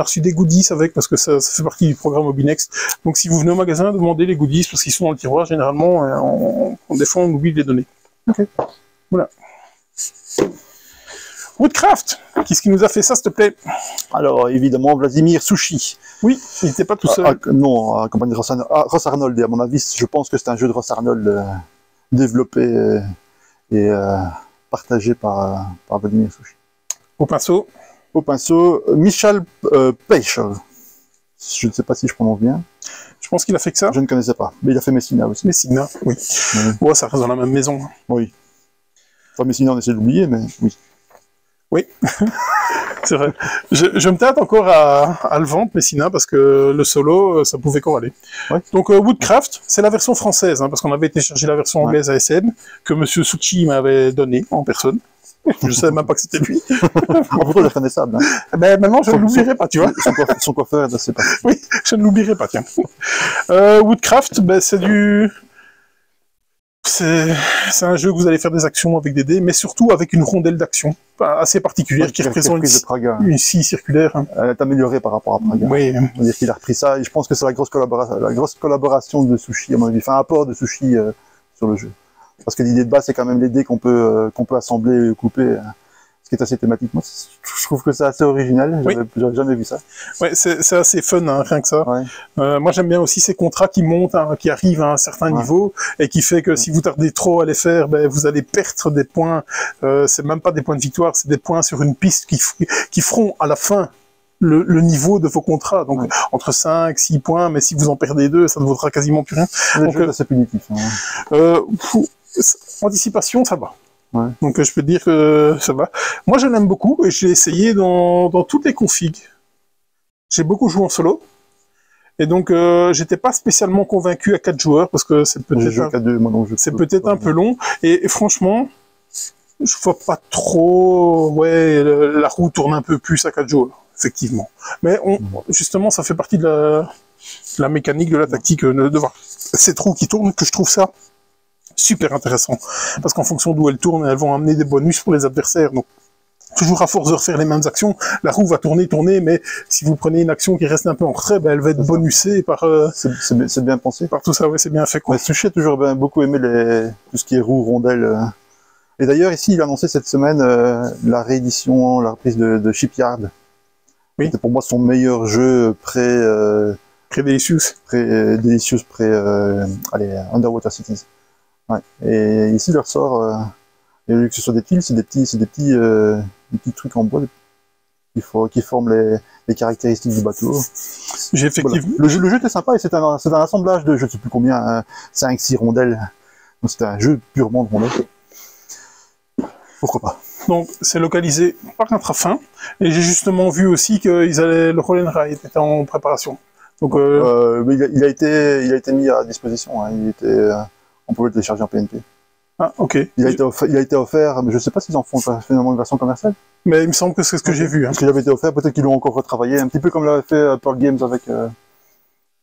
reçu des goodies avec, parce que ça fait partie du programme Obinext. Donc si vous venez au magasin, demandez les goodies, parce qu'ils sont dans le tiroir, généralement, des fois on oublie de les donner. Ok. Voilà. Woodcraft, qu'est-ce qui nous a fait ça, s'il te plaît? Alors, évidemment, Vladimir Sushi. Oui, il n'était pas tout seul. Non, accompagné de Ross Arnold. Et à mon avis, je pense que c'est un jeu de Ross Arnold développé et partagé par Vladimir Sushi. Au pinceau. Au pinceau, Michal Peichel. Je ne sais pas si je prononce bien. Je pense qu'il a fait que ça. Je ne connaissais pas. Mais il a fait Messina aussi. Messina, oui. Ouais, ça reste dans la même maison. Oui. Enfin, Messina, on essaie de l'oublier, mais oui. Oui, c'est vrai. Je me tâte encore à le vendre, Messina, parce que le solo, ça pouvait encore aller. Ouais. Donc, Woodcraft, c'est la version française, hein, parce qu'on avait téléchargé la version anglaise à SN, que Monsieur Suchi m'avait donnée en personne. Je ne savais même pas que c'était lui. Pourtant, il est reconnaissable. Hein. Ben, maintenant, je ne l'oublierai pas, tu vois. Son coiffeur, c'est pas. Oui, je ne l'oublierai pas, tiens. Woodcraft, ben, c'est un jeu que vous allez faire des actions avec des dés, mais surtout avec une rondelle d'action assez particulière qui représente une scie circulaire. Hein. Elle est améliorée par rapport à Praga. Oui. On va dire qu'il a repris ça, et je pense que c'est la grosse collaboration de Sushi, à mon avis, enfin, un apport de Sushi sur le jeu. Parce que l'idée de base, c'est quand même les dés qu'on peut assembler et couper, ce qui est assez thématique. Moi, je trouve que c'est assez original, j'avais jamais vu ça. Ouais, c'est assez fun, hein, rien que ça. Ouais. Moi, j'aime bien aussi ces contrats qui montent, hein, qui arrivent à un certain niveau, et qui fait que si vous tardez trop à les faire, ben, vous allez perdre des points. C'est même pas des points de victoire, c'est des points sur une piste qui feront à la fin le niveau de vos contrats. Donc, entre 5, 6 points, mais si vous en perdez 2, ça ne vaudra quasiment plus rien. Donc, c'est assez punitif. Hein. Anticipation, ça va. Ouais. Donc je peux te dire que ça va. Moi je l'aime beaucoup et je l'ai essayé dans toutes les configs. J'ai beaucoup joué en solo. Et donc j'étais pas spécialement convaincu à 4 joueurs parce que c'est peut-être un peu long. Et franchement, je vois pas trop. Ouais, la roue tourne un peu plus à 4 joueurs, effectivement. Mais justement, ça fait partie de la mécanique, de la tactique, de voir cette roue qui tourne, que je trouve ça super intéressant, parce qu'en fonction d'où elles tournent, elles vont amener des bonus pour les adversaires. Donc, toujours à force de refaire les mêmes actions, la roue va tourner, mais si vous prenez une action qui reste un peu en retrait, ben, elle va être bonusée par... c'est bien pensé. Par tout ça, ouais, c'est bien fait, quoi. Mais Sushi a toujours beaucoup aimé tout ce qui est roue, rondelle. Et d'ailleurs, ici, il a annoncé cette semaine la réédition, la reprise de Shipyard. Oui. C'était pour moi son meilleur jeu Pré-Delicious. Underwater Cities. Ouais. Et ici, il ressort, et vu que ce soit des tuiles, c'est des petits trucs en bois qui forment les caractéristiques du bateau. J'ai effectivement... Voilà. Le jeu était sympa et c'est un assemblage de, je ne sais plus combien, 5-6 rondelles. Donc c'était un jeu purement de rondelles. Pourquoi pas. Donc c'est localisé par Intrafin, et j'ai justement vu aussi que le Roll and Ride était en préparation. Donc, mais il a été mis à disposition, hein. On pouvait le télécharger en PNP. Ah, ok. Il a été offert, mais je ne sais pas s'ils en font finalement une version commerciale. Mais il me semble que c'est ce que j'ai vu. Hein. Parce qu'il avait été offert, peut-être qu'ils l'ont encore retravaillé, un petit peu comme l'avait fait Pearl Games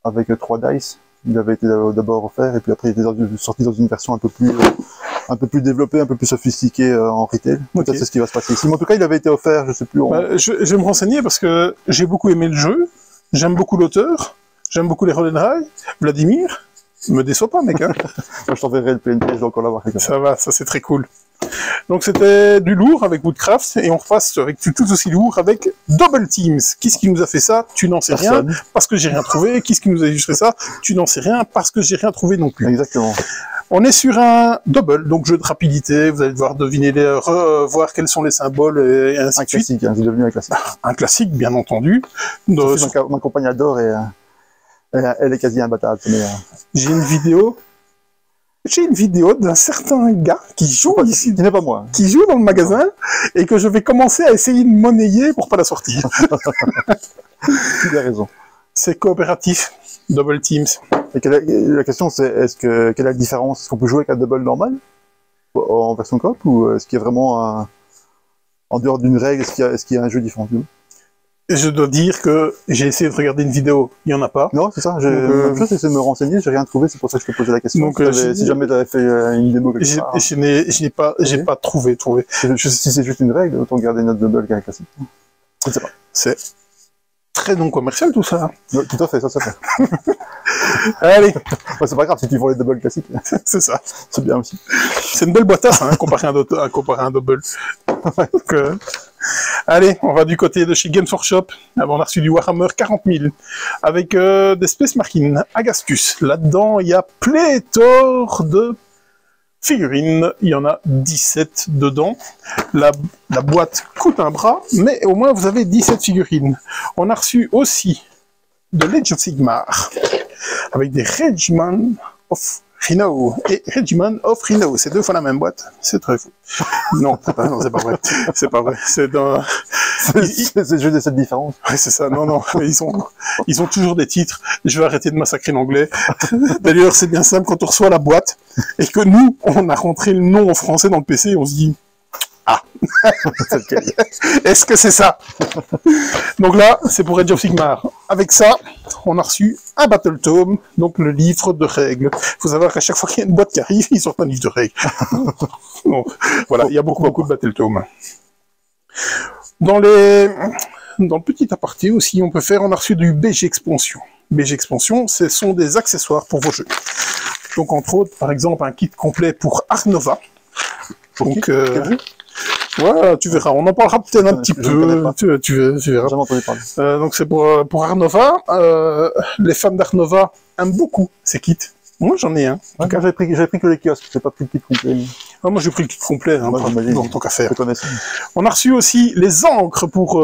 avec 3 Dice. Il avait été d'abord offert, et puis après il était sorti dans une version un peu plus développée, un peu plus sophistiquée en retail. Peut-être c'est ce qui va se passer ici. Mais en tout cas, il avait été offert, je sais plus. Je vais me renseigner parce que j'ai beaucoup aimé le jeu, j'aime beaucoup l'auteur, j'aime beaucoup les Roll and Ride. Vladimir, me déçois pas, mec. Hein. Moi, je t'enverrai le PNP, je dois encore l'avoir. Ça va, ça c'est très cool. Donc c'était du lourd avec Woodcraft, et on repasse avec tout aussi lourd avec Double Teams. Qu'est-ce qui nous a fait ça? Tu n'en sais rien, parce que j'ai rien trouvé. Qu'est-ce qui nous a illustré ça? Tu n'en sais rien, parce que j'ai rien trouvé non plus. Exactement. On est sur un double, donc jeu de rapidité, vous allez devoir deviner voir quels sont les symboles, et ainsi de suite. Classique, hein, c'est devenu un classique. Un classique, bien entendu. Ma compagne adore, et elle est quasi imbattable. J'ai une vidéo d'un certain gars qui joue ici, qui n'est pas moi, qui joue dans le magasin, et que je vais commencer à essayer de monnayer pour pas la sortir. Tu as raison. C'est coopératif, Double Teams. Et la question c'est, quelle est la différence? Est-ce qu'on peut jouer avec un double normal en version coop, ou est-ce qu'il y a vraiment En dehors d'une règle, est-ce qu'il y a un jeu défendu? Je dois dire que j'ai essayé de regarder une vidéo, il n'y en a pas. Non, c'est ça. J'ai essayé de me renseigner, j'ai rien trouvé, c'est pour ça que je te posais la question. Donc, si jamais tu avais fait une démo quelque part. J'ai pas trouvé. Si c'est juste une règle, autant garder notre double qu'un classique. Je ne sais pas. C'est très non commercial tout ça. Non, tout à fait, ça fait. Allez, Ouais, c'est pas grave si tu vends les doubles classiques. c'est ça. C'est bien aussi. C'est une belle boîte à ça, comparé à un double. Donc, allez, on va du côté de chez Games Workshop. On a reçu du Warhammer 40 000 avec des Space Marines Agascus. Là-dedans, il y a pléthore de figurines. Il y en a 17 dedans. La boîte coûte un bras, mais au moins vous avez 17 figurines. On a reçu aussi de l'Age of Sigmar avec des Regiment of Rhino et Regiment of Rhino. C'est 2 fois la même boîte. C'est très fou. Non, c'est pas vrai. C'est pas vrai. C'est le jeu de cette différence. Ouais, c'est ça. Non. Ils ont toujours des titres. Je vais arrêter de massacrer l'anglais. D'ailleurs, c'est bien simple quand on reçoit la boîte et que nous, on a rentré le nom en français dans le PC, on se dit ah, est-ce que c'est ça? Donc là, c'est pour Age of Sigmar. Avec ça, on a reçu un Battle Tome, donc le livre de règles. Il faut savoir qu'à chaque fois qu'il y a une boîte qui arrive, ils sortent un livre de règles. Donc, voilà, il y a beaucoup de Battle Tome. Dans le petit aparté aussi, on a reçu du BG Expansion. BG Expansion, ce sont des accessoires pour vos jeux. Donc, entre autres, par exemple, un kit complet pour Arnova. Donc, ouais, tu verras, on en parlera peut-être un petit peu, tu verras. Jamais entendu parler. Donc c'est pour Arnova. Les fans d'Arnova aiment beaucoup ces kits. Moi j'en ai un. Ouais, j'avais pris que les kiosques, j'ai pas pris le kit complet. Ah, moi j'ai pris le kit complet, hein, tant qu'à faire. Je connais ça. On a reçu aussi les encres pour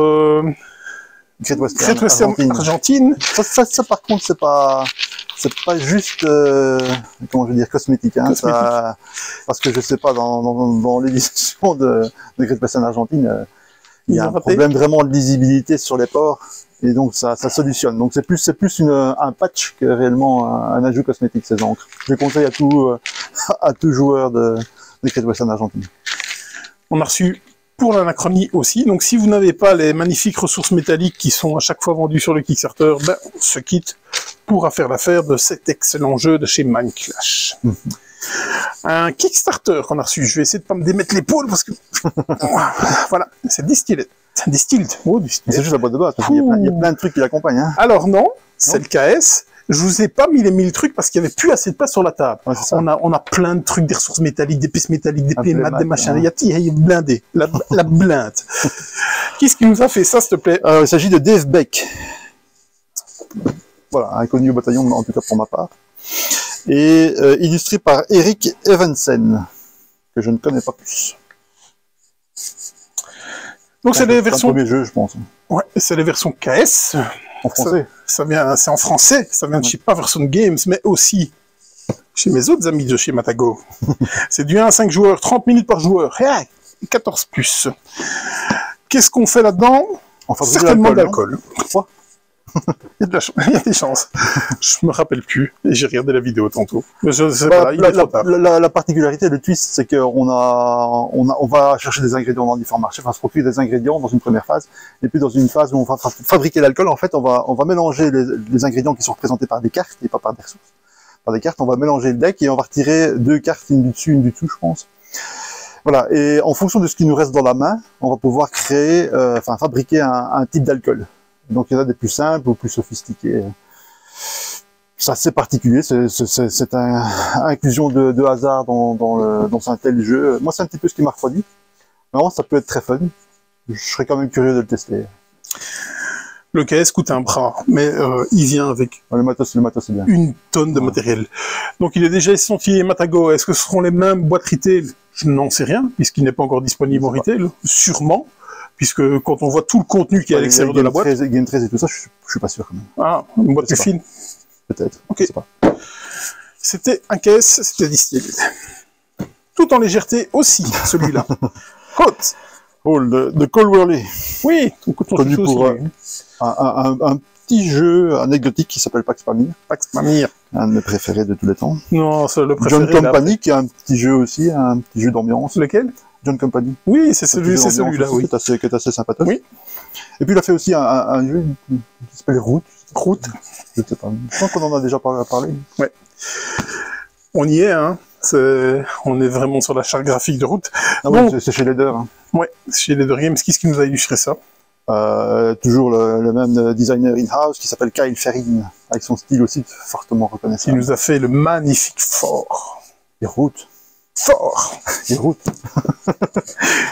Great Western Argentine. Ça par contre c'est pas juste comment je veux dire cosmétique, hein, ça, parce que je sais pas dans l'édition de Great Western Argentine il y a un problème vraiment de lisibilité sur les ports et donc ça solutionne. Donc c'est plus un patch que réellement un ajout cosmétique ces encres. Je les conseille à tout joueur de Great Western Argentine. On a reçu pour l'anachronie aussi. Donc si vous n'avez pas les magnifiques ressources métalliques qui sont à chaque fois vendues sur le Kickstarter, ben, ce kit pourra faire l'affaire de cet excellent jeu de chez Mindclash. Un Kickstarter qu'on a reçu, je vais essayer de pas me démettre l'épaule parce que voilà, c'est Distilled. Oh, c'est juste la boîte de base, parce qu'il y a plein de trucs qui l'accompagnent. Hein. Alors non, c'est le KS. Je vous ai pas mis les 1000 trucs parce qu'il y avait plus assez de place sur la table. Ouais, on a plein de trucs, des ressources métalliques, des pièces métalliques, des playmat, des machins. Ouais. Il y a blindé, la blinde. Qu'est-ce qui nous a fait ça, s'il te plaît? Il s'agit de Dave Beck. Voilà, inconnu au bataillon, en tout cas pour ma part. Et illustré par Eric Evansen, que je ne connais pas plus. Donc c'est les versions. C'est le premier jeu, je pense. Ouais, c'est les versions KS. En français. C'est en français. Ça vient de chez Paverson Games, mais aussi chez mes autres amis de chez Matago. C'est du 1 à 5 joueurs, 30 minutes par joueur. 14 plus. Qu'est-ce qu'on fait là-dedans? Certainement de l'alcool. Il y a des chances. Je me rappelle plus. Et j'ai regardé la vidéo tantôt. Je sais pas, la particularité, le twist, c'est qu'on on va chercher des ingrédients dans différents marchés, on va se procurer des ingrédients dans une première phase, et puis dans une phase où on va fabriquer l'alcool, en fait, on va mélanger les ingrédients qui sont représentés par des cartes et pas par des ressources. Par des cartes, on va mélanger le deck et on va retirer 2 cartes, une du dessus, une du dessous, je pense. Voilà. Et en fonction de ce qui nous reste dans la main, on va pouvoir créer, fabriquer un type d'alcool. Donc il y en a des plus simples ou plus sophistiqués. C'est assez particulier, c'est une inclusion de hasard dans un tel jeu. Moi c'est un petit peu ce qui m'a refroidi. Vraiment ça peut être très fun. Je serais quand même curieux de le tester. Le KS coûte un bras, mais il vient avec le matos est bien. Une tonne de matériel. Donc il est déjà estampillé Matago. Est-ce que ce seront les mêmes boîtes retail? Je n'en sais rien, puisqu'il n'est pas encore disponible en retail. Sûrement. Puisque quand on voit tout le contenu qui est à l'extérieur de la boîte... Game 13 et tout ça, je suis pas sûr quand même. Ah, une boîte plus fine? Peut-être, ok. C'était un caisse, c'était Distilled. Tout en légèreté aussi, celui-là. Hot. Oh, de Cole Worley. Oui, connu pour un petit jeu anecdotique qui s'appelle Pax Pamir. Pax Pamir. Un de mes préférés de tous les temps. Non, c'est le préféré. John Company, qui a un petit jeu aussi, un petit jeu d'ambiance. Lequel? John Company. Oui, c'est celui-là, oui. Qui est assez sympathique. Oui. Et puis il a fait aussi un jeu qui s'appelle Route. Route. Je ne sais pas. Je pense qu'on en a déjà parlé. Ouais. On y est, hein. On est vraiment sur la charte graphique de Route. Ah bon. oui, c'est chez Leder. Hein. Ouais, chez Leder Games. Qui est-ce qui nous a illustré ça? Toujours le même designer in-house qui s'appelle Kyle Ferrin, avec son style aussi fortement reconnaissable. Qui nous a fait le magnifique fort. Et Route. Fort. Et Route.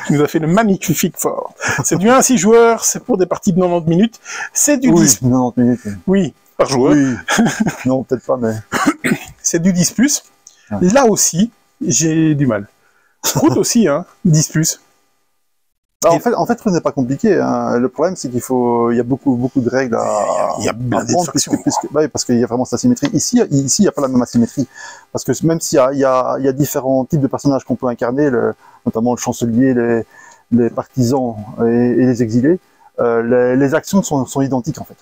Qui nous a fait le magnifique fort. C'est du 1 à 6 joueurs, c'est pour des parties de 90 minutes. C'est du 10. 90 minutes. Oui, par joueur. Oui. Non, peut-être pas, mais... C'est du 10+. Ouais. Là aussi, j'ai du mal. Route aussi, hein, 10+. Bah, en fait, Route n'est pas compliqué. Hein. Le problème, c'est il y a beaucoup de règles à... Il y a bien des factions. Ouais, parce qu'il y a vraiment cette asymétrie. Ici, il n'y a pas la même asymétrie. Parce que même s'il y a différents types de personnages qu'on peut incarner, notamment le chancelier, les partisans et les exilés, les actions sont identiques, en fait.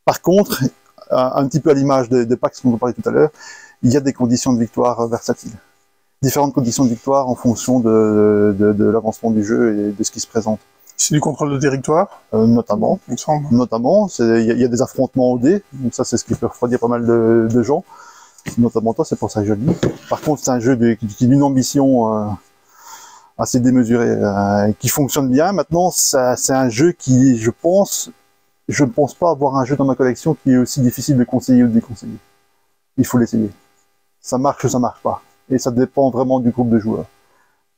Par contre, un petit peu à l'image de Pax dont on parlait tout à l'heure, il y a des conditions de victoire versatiles. Différentes conditions de victoire en fonction de l'avancement du jeu et de ce qui se présente. C'est du contrôle de territoire, notamment. il me semble. Notamment, il y a des affrontements au dé, donc ça c'est ce qui peut refroidir pas mal de gens. Notamment toi, c'est pour ça que je le dis. Par contre, c'est un jeu qui a une ambition assez démesurée, qui fonctionne bien. Maintenant, c'est un jeu qui, je ne pense pas avoir un jeu dans ma collection qui est aussi difficile de conseiller ou de déconseiller. Il faut l'essayer. Ça marche ou ça marche pas. Et ça dépend vraiment du groupe de joueurs.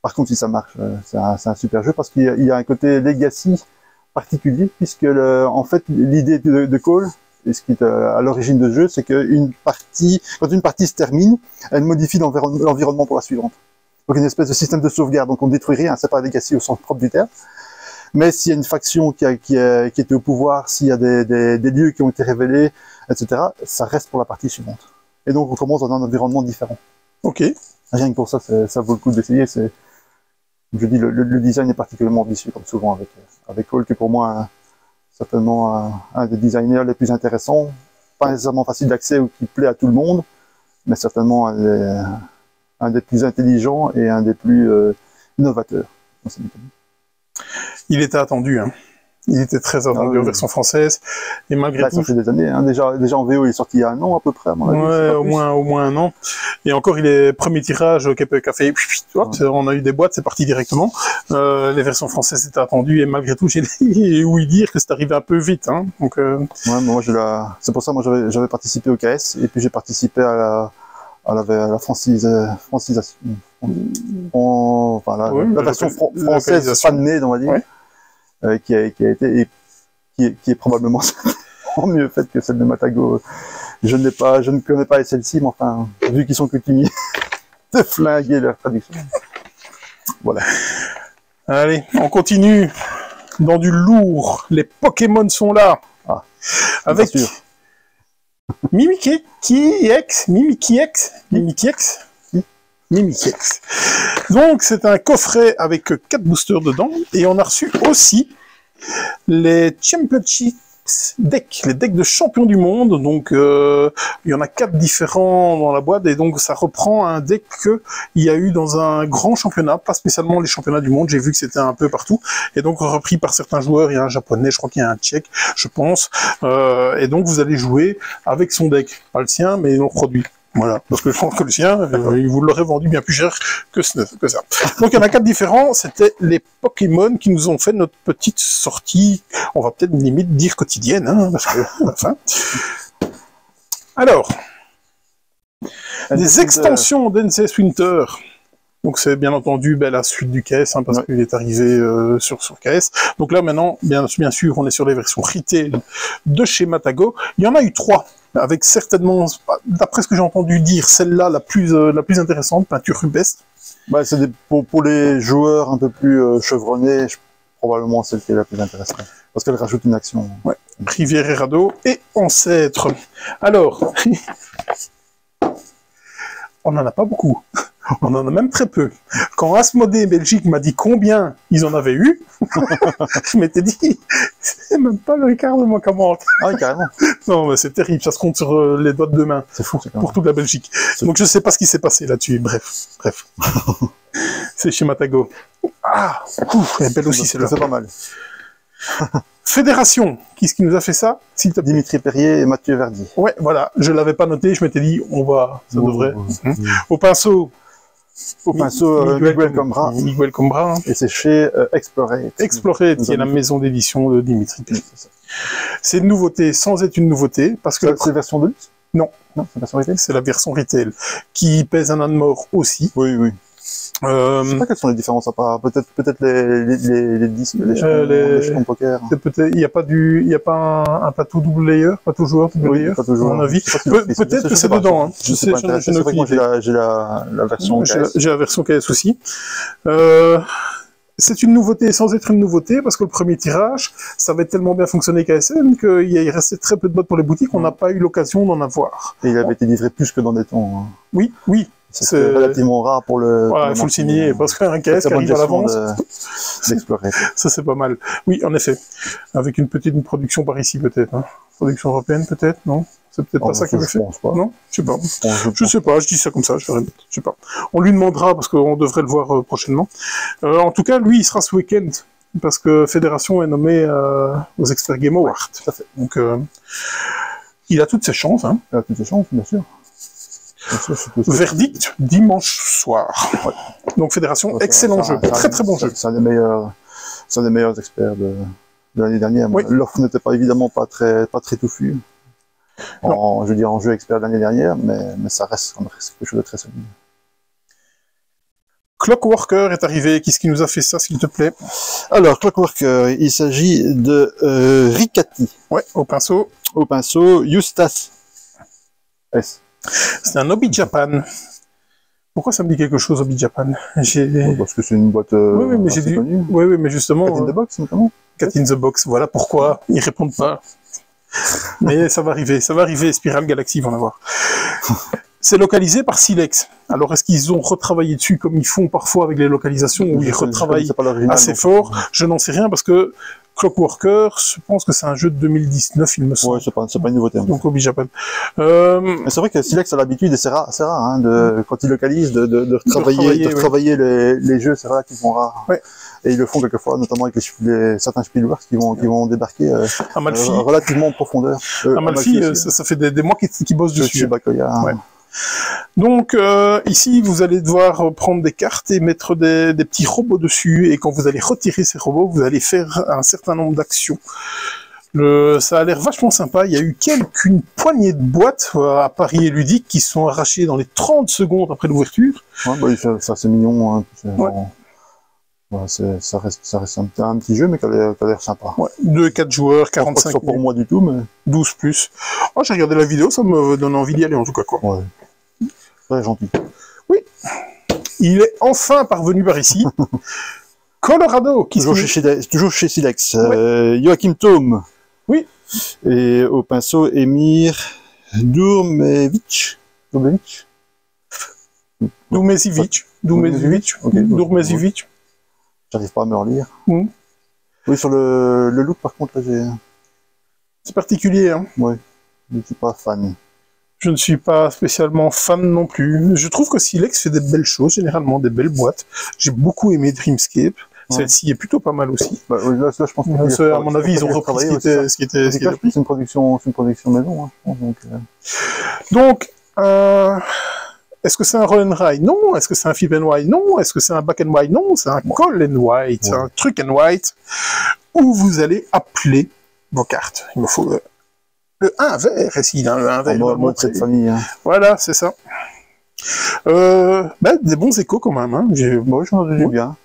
Par contre, si ça marche, c'est un super jeu parce qu'il y a un côté legacy particulier, puisque en fait, l'idée de Call, et ce qui est à l'origine de ce jeu, c'est quand une partie se termine, elle modifie l'environnement pour la suivante. Donc une espèce de système de sauvegarde. Donc on détruit rien, c'est pas legacy au sens propre du terme. Mais s'il y a une faction qui était au pouvoir, s'il y a des lieux qui ont été révélés, etc., ça reste pour la partie suivante. Et donc on commence dans un environnement différent. Ok. Rien que pour ça, ça vaut le coup d'essayer. Je dis, le design est particulièrement ambitieux, comme souvent avec Call, qui est pour moi certainement un des designers les plus intéressants. Pas nécessairement facile d'accès ou qui plaît à tout le monde, mais certainement un des plus intelligents et un des plus novateurs dans ces mécaniques. Il était attendu, hein. Il était très attendu en version française, et malgré tout... Ça fait des années, hein. Déjà en VO, il est sorti il y a un an à peu près, à mon avis. Ouais, au moins un an. Et encore, il est premier tirage qui a fait... Hop, on a eu des boîtes, c'est parti directement. Les versions françaises étaient attendues, et malgré tout, j'ai ouï dire que c'est arrivé un peu vite, hein. Donc, ouais, moi, c'est pour ça, moi, j'avais participé au KS, et puis j'ai participé à la francisation. La version française fan-made, on va dire. Ouais. Qui a été et qui est probablement mieux faite que celle de Matago. Je ne connais pas celle-ci, mais enfin, vu qu'ils sont coutumiers de flinguer leur traduction. Voilà. Allez, on continue dans du lourd. Les Pokémon sont là. Ah, avec Mimikix. Donc, c'est un coffret avec 4 boosters dedans, et on a reçu aussi les Championships decks, les decks de champions du monde. Donc, il y en a 4 différents dans la boîte, et donc ça reprend un deck qu'il y a eu dans un grand championnat, pas spécialement les championnats du monde, j'ai vu que c'était un peu partout, et donc repris par certains joueurs. Il y a un japonais, je crois qu'il y a un tchèque, je pense, et donc vous allez jouer avec son deck, pas le sien, mais non produit. Voilà, parce que je pense que le sien, il vous l'aurait vendu bien plus cher que ça. Donc il y en a 4 différents, c'était les Pokémon qui nous ont fait notre petite sortie, on va peut-être limite dire quotidienne, hein, parce que, enfin. Alors, des extensions d'NCS Winter. Donc c'est bien entendu la suite du KS, hein, parce qu'il est arrivé sur KS. Donc là maintenant, bien sûr, on est sur les versions retail de chez Matago. Il y en a eu 3. Avec certainement, d'après ce que j'ai entendu dire, celle-là la plus intéressante, peinture rupestre. Bah, c'est pour les joueurs un peu plus chevronnés, probablement celle qui est la plus intéressante, parce qu'elle rajoute une action. Ouais. Rivière et radeau et ancêtre. Alors, on n'en a pas beaucoup. On en a même très peu. Quand Asmodée Belgique m'a dit combien ils en avaient eu, je m'étais dit, c'est même pas le quart de ma commande. Ah oui, carrément. Non, mais c'est terrible, ça se compte sur les doigts de deux mains. C'est fou, pour toute la Belgique. Donc je sais pas ce qui s'est passé là-dessus. Bref. C'est chez Matago. Ah, ouf, elle est belle aussi celle-là. C'est pas mal. Fédération, qui est-ce qui nous a fait ça, s'il te plaît? Dimitri Perrier et Mathieu Verdi. Ouais, voilà, je l'avais pas noté, je m'étais dit, ça devrait. Au pinceau. Au pinceau, Miguel Combra. Miguel Combra. Et c'est chez Explorate. Explorate, qui est la maison d'édition de Dimitri Perrier. C'est une nouveauté sans être une nouveauté, parce que... C'est version de luxe? Non. Non, c'est version retail? C'est la version retail, qui pèse un an de mort aussi. Oui, oui. Je sais pas quelles sont les différences à part. Peut-être les disques, les jetons poker. Il n'y a pas un plateau double layer, pas toujours double layer, pas toujours. à mon avis. Peut-être que c'est dedans. Hein. Je n'ai aucune idée. J'ai la version KS. J'ai la version KS aussi. C'est une nouveauté sans être une nouveauté, parce que le premier tirage, ça avait tellement bien fonctionné KSM qu'il restait très peu de bottes pour les boutiques, on n'a pas eu l'occasion d'en avoir. Et il avait été livré plus que dans des temps. Hein. Oui, oui. C'est relativement rare pour le... Voilà, il faut le signer, parce qu'un KS qui arrive à l'avance, ça c'est pas mal. Oui, en effet. Avec une petite production par ici peut-être. Hein. Production européenne peut-être, non? C'est peut-être pas ça qu'il veut faire. Non, je sais pas. Je sais pas, je dis ça comme ça, je sais pas. On lui demandera, parce qu'on devrait le voir prochainement. En tout cas, lui, il sera ce week-end, parce que Fédération est nommée aux Expert Game Awards. Donc, il a toutes ses chances. Hein. Il a toutes ses chances, bien sûr. Verdict dimanche soir. Ouais. Donc Fédération, excellent jeu, très très bon jeu. C'est un des meilleurs experts de l'année dernière. Oui. L'offre n'était pas évidemment pas très touffue. Je veux dire en jeu expert de l'année dernière, mais ça reste quelque chose de très solide. Clockworker est arrivé. Qu'est-ce qui nous a fait ça, s'il te plaît? Alors Clockworker, il s'agit de Ricati. Ouais, au pinceau. Au pinceau, Eustace S. C'est un Hobby Japan. Pourquoi ça me dit quelque chose, Hobby Japan? Parce que c'est une boîte oui, mais j'ai connue. Oui, mais justement... Cat in the Box, notamment. Cat in the Box, voilà pourquoi ils répondent pas. Mais ça va arriver, Spiral Galaxy vont l'avoir. C'est localisé par Silex. Alors, est-ce qu'ils ont retravaillé dessus comme ils font parfois avec les localisations, où ils retravaillent assez fort? Je n'en sais rien, parce que Clockworker, je pense que c'est un jeu de 2019, il me semble. Ouais, c'est pas une nouveauté. Donc, Hobby Japan. C'est vrai que Silex a l'habitude, et c'est rare, hein, quand ils localisent, de retravailler les jeux, c'est relativement rare. Ouais. Et ils le font quelquefois, notamment avec certains Spielworks qui vont débarquer relativement en profondeur. Amalfi, ça fait des mois qu'ils bossent dessus. Chez Bakoya. Ouais. Donc ici, vous allez devoir prendre des cartes et mettre des petits robots dessus, et quand vous allez retirer ces robots, vous allez faire un certain nombre d'actions. Ça a l'air vachement sympa. Il y a eu qu'une poignée de boîtes à Paris et Ludique qui se sont arrachées dans les 30 secondes après l'ouverture. Ouais, bah, ça c'est mignon. Hein, ouais. Ça reste un petit jeu, mais qui a l'air sympa. Ouais. 2-4 joueurs, 45 pas pour moi du tout, mais... 12 plus. Oh, j'ai regardé la vidéo, ça me donne envie d'y aller en tout cas. Quoi. Ouais. Très gentil. Oui. Il est enfin parvenu par ici. Colorado. Toujours chez Silex. Ouais. Joachim Thome. Oui. Et au pinceau, Emir Durmevic. Durmezivic. J'arrive pas à me relire. Mmh. Oui, sur le look, par contre, là, j'ai... C'est particulier, hein. Oui. Je ne suis pas fan. Je ne suis pas spécialement fan non plus. Je trouve que Silex fait des belles choses, généralement des belles boîtes. J'ai beaucoup aimé Dreamscape. Ouais. Celle-ci est plutôt pas mal aussi. Bah, là, je pense que à mon avis, ils ont repris ce qui était. C'est une production maison, hein, je pense. Donc est-ce que c'est un roll and ride? Non. Est-ce que c'est un flip and white? Non. Est-ce que c'est un back and white? Non. C'est un call and white, un truc and white, où vous allez appeler vos cartes. Il me faut le 1 vert ici, le 1 vert. Moi de cette famille. Hein. Voilà, c'est ça. Des bons échos quand même. Hein. Moi, j'en ai entendu bien.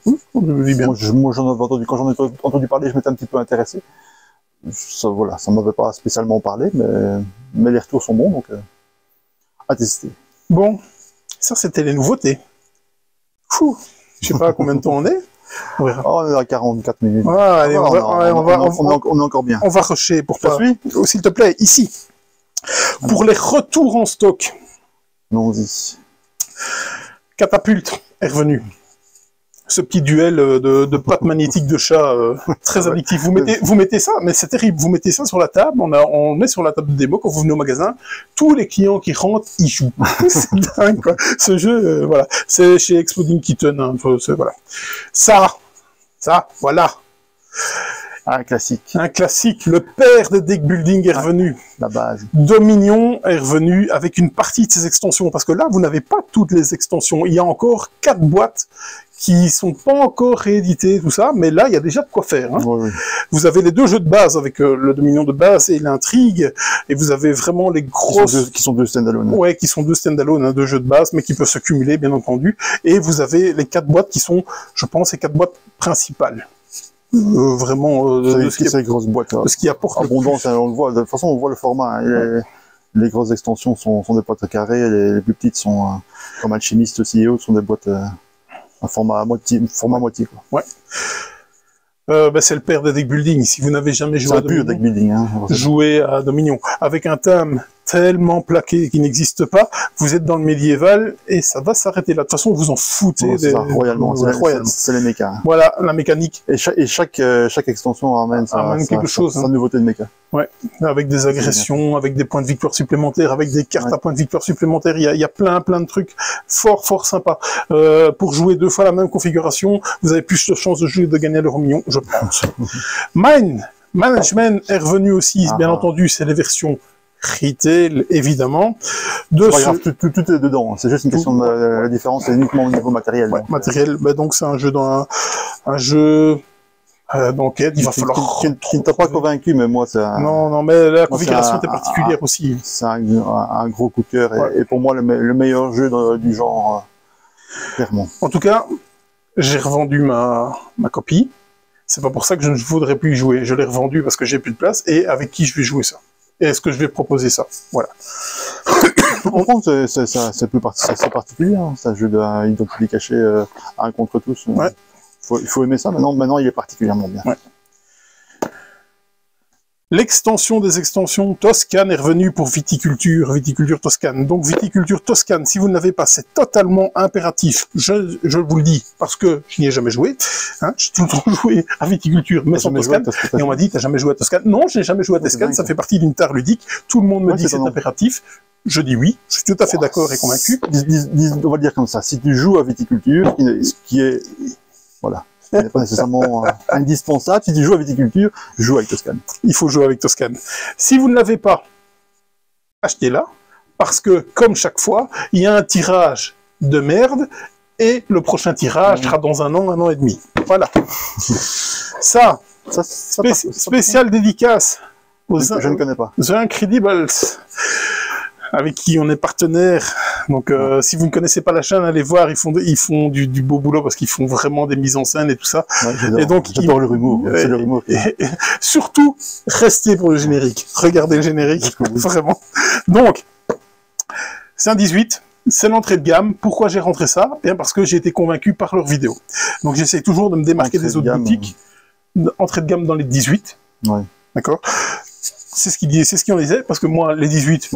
Moi, j'en avais entendu. Quand j'en ai entendu parler, je m'étais un petit peu intéressé. Ça m'avait pas spécialement parlé, mais les retours sont bons, donc à tester. Bon, ça c'était les nouveautés. Fou, je sais pas à combien de temps on est. On verra. Oh, on est à 44 minutes. Ah, allez, on est encore bien. On va rusher pour pas. S'il te plaît, ici. Pour les retours en stock. Non-y. Catapulte est revenu. ce petit duel de pattes magnétiques de chat très addictif. Vous mettez ça, mais c'est terrible. Vous mettez ça sur la table. On met sur la table de démo quand vous venez au magasin. Tous les clients qui rentrent, ils jouent. C'est dingue, quoi. Ce jeu, voilà. C'est chez Exploding Kitten. Hein. Voilà. Ça, voilà. Un classique. Un classique. Le père de deck building est revenu. La base. Dominion est revenu avec une partie de ses extensions. Parce que là, vous n'avez pas toutes les extensions. Il y a encore 4 boîtes qui sont pas encore rééditées, tout ça. Mais là, il y a déjà de quoi faire. Hein. Oui. Vous avez les 2 jeux de base avec le Dominion de base et l'intrigue. Et vous avez vraiment les grosses... Qui sont deux stand-alone. Ouais, qui sont 2 stand-alone, hein, 2 jeux de base, mais qui peuvent se cumuler, bien entendu. Et vous avez les 4 boîtes qui sont, je pense, les 4 boîtes principales. Vraiment c'est les grosses boîtes là. Ce qui apporte abondance, on le voit, de toute façon on voit le format, hein. Les grosses extensions sont des boîtes carrées, les plus petites sont comme Alchimiste aussi et autres sont des boîtes un format moitié quoi. Ouais. C'est le père de deck building. Si vous n'avez jamais joué à Dominion, deck building, hein, jouez à Dominion avec un thème tellement plaqué qui n'existe pas, vous êtes dans le médiéval et ça va s'arrêter là. De toute façon, vous en foutez. Royalement, c'est les mécas. Hein. Voilà, la mécanique. Et chaque extension ramène quelque chose. Sa nouveauté de méca. Ouais, avec des agressions, avec des points de victoire supplémentaires, avec des cartes à points de victoire supplémentaires. Il y a plein de trucs fort sympa. Pour jouer 2 fois la même configuration, vous avez plus de chances de gagner à l'euro million, je pense. Management est revenu aussi, bien entendu, c'est les versions retail, évidemment. Tout est dedans, c'est juste une question de la différence, c'est uniquement au niveau matériel. Ouais, matériel, donc c'est un jeu dans un jeu dans lequel il va falloir... Qui ne t'a pas convaincu, mais moi c'est... Non, mais la configuration était particulière aussi. C'est un gros coup de cœur, et pour moi le meilleur jeu du genre, clairement. En tout cas, j'ai revendu ma copie. C'est pas pour ça que je ne voudrais plus y jouer. Je l'ai revendu parce que j'ai plus de place, et avec qui je vais jouer ça? Et est-ce que je vais proposer ça? Voilà. En France, c'est particulier, hein. C'est un jeu d'identité cachée un contre tous. Ouais. Il faut aimer ça. Maintenant, il est particulièrement bien. Ouais. L'extension des extensions, Toscane est revenue pour Viticulture Toscane. Donc Viticulture Toscane, si vous ne l'avez pas, c'est totalement impératif. Je vous le dis, parce que je n'y ai jamais joué. Hein, j'ai tout le temps joué à Viticulture, mais sans Toscane. Et on m'a dit, t'as jamais joué à Toscane? Non, je n'ai jamais joué à Toscane, ça fait partie d'une tare ludique. Tout le monde me dit que c'est impératif. Je dis oui, je suis tout à fait d'accord et convaincu. On va le dire comme ça, si tu joues à Viticulture, ce qui est... Voilà. Ce n'est pas nécessairement indispensable. Si tu joues à Viticulture, joue avec Toscane. Il faut jouer avec Toscane. Si vous ne l'avez pas, achetez-la, parce que, comme chaque fois, il y a un tirage de merde, et le prochain tirage sera dans un an et demi. Voilà. Ça spécial dédicace je ne connais pas. The Incredibles, avec qui on est partenaire. Donc, si vous ne connaissez pas la chaîne, allez voir, ils font du beau boulot parce qu'ils font vraiment des mises en scène et tout ça. Ouais, j'adore le humour. C'est le humour. Surtout, restez pour le générique. Regardez le générique, vraiment. Donc, c'est un 18. C'est l'entrée de gamme. Pourquoi j'ai rentré ça? Bien parce que j'ai été convaincu par leurs vidéos. Donc, j'essaie toujours de me démarquer des autres boutiques. Entrée de gamme dans les 18. Ouais. D'accord? C'est ce qu'ils en disaient, parce que moi, les 18...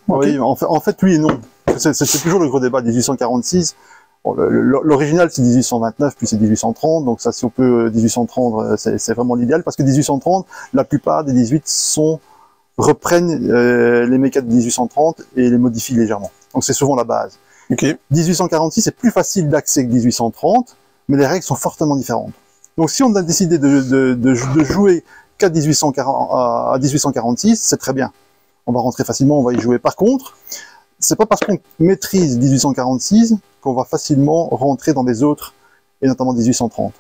Oui, en fait, oui et non. C'est toujours le gros débat, 1846. Bon, l'original, c'est 1829, puis c'est 1830. Donc ça, si on peut 1830, c'est vraiment l'idéal, parce que 1830, la plupart des 18 reprennent les mécas de 1830 et les modifient légèrement. Donc c'est souvent la base. Okay. 1846, c'est plus facile d'accès que 1830, mais les règles sont fortement différentes. Donc si on a décidé de jouer qu'à 1846, c'est très bien. On va rentrer facilement, on va y jouer. Par contre, c'est pas parce qu'on maîtrise 1846 qu'on va facilement rentrer dans des autres, et notamment 1830.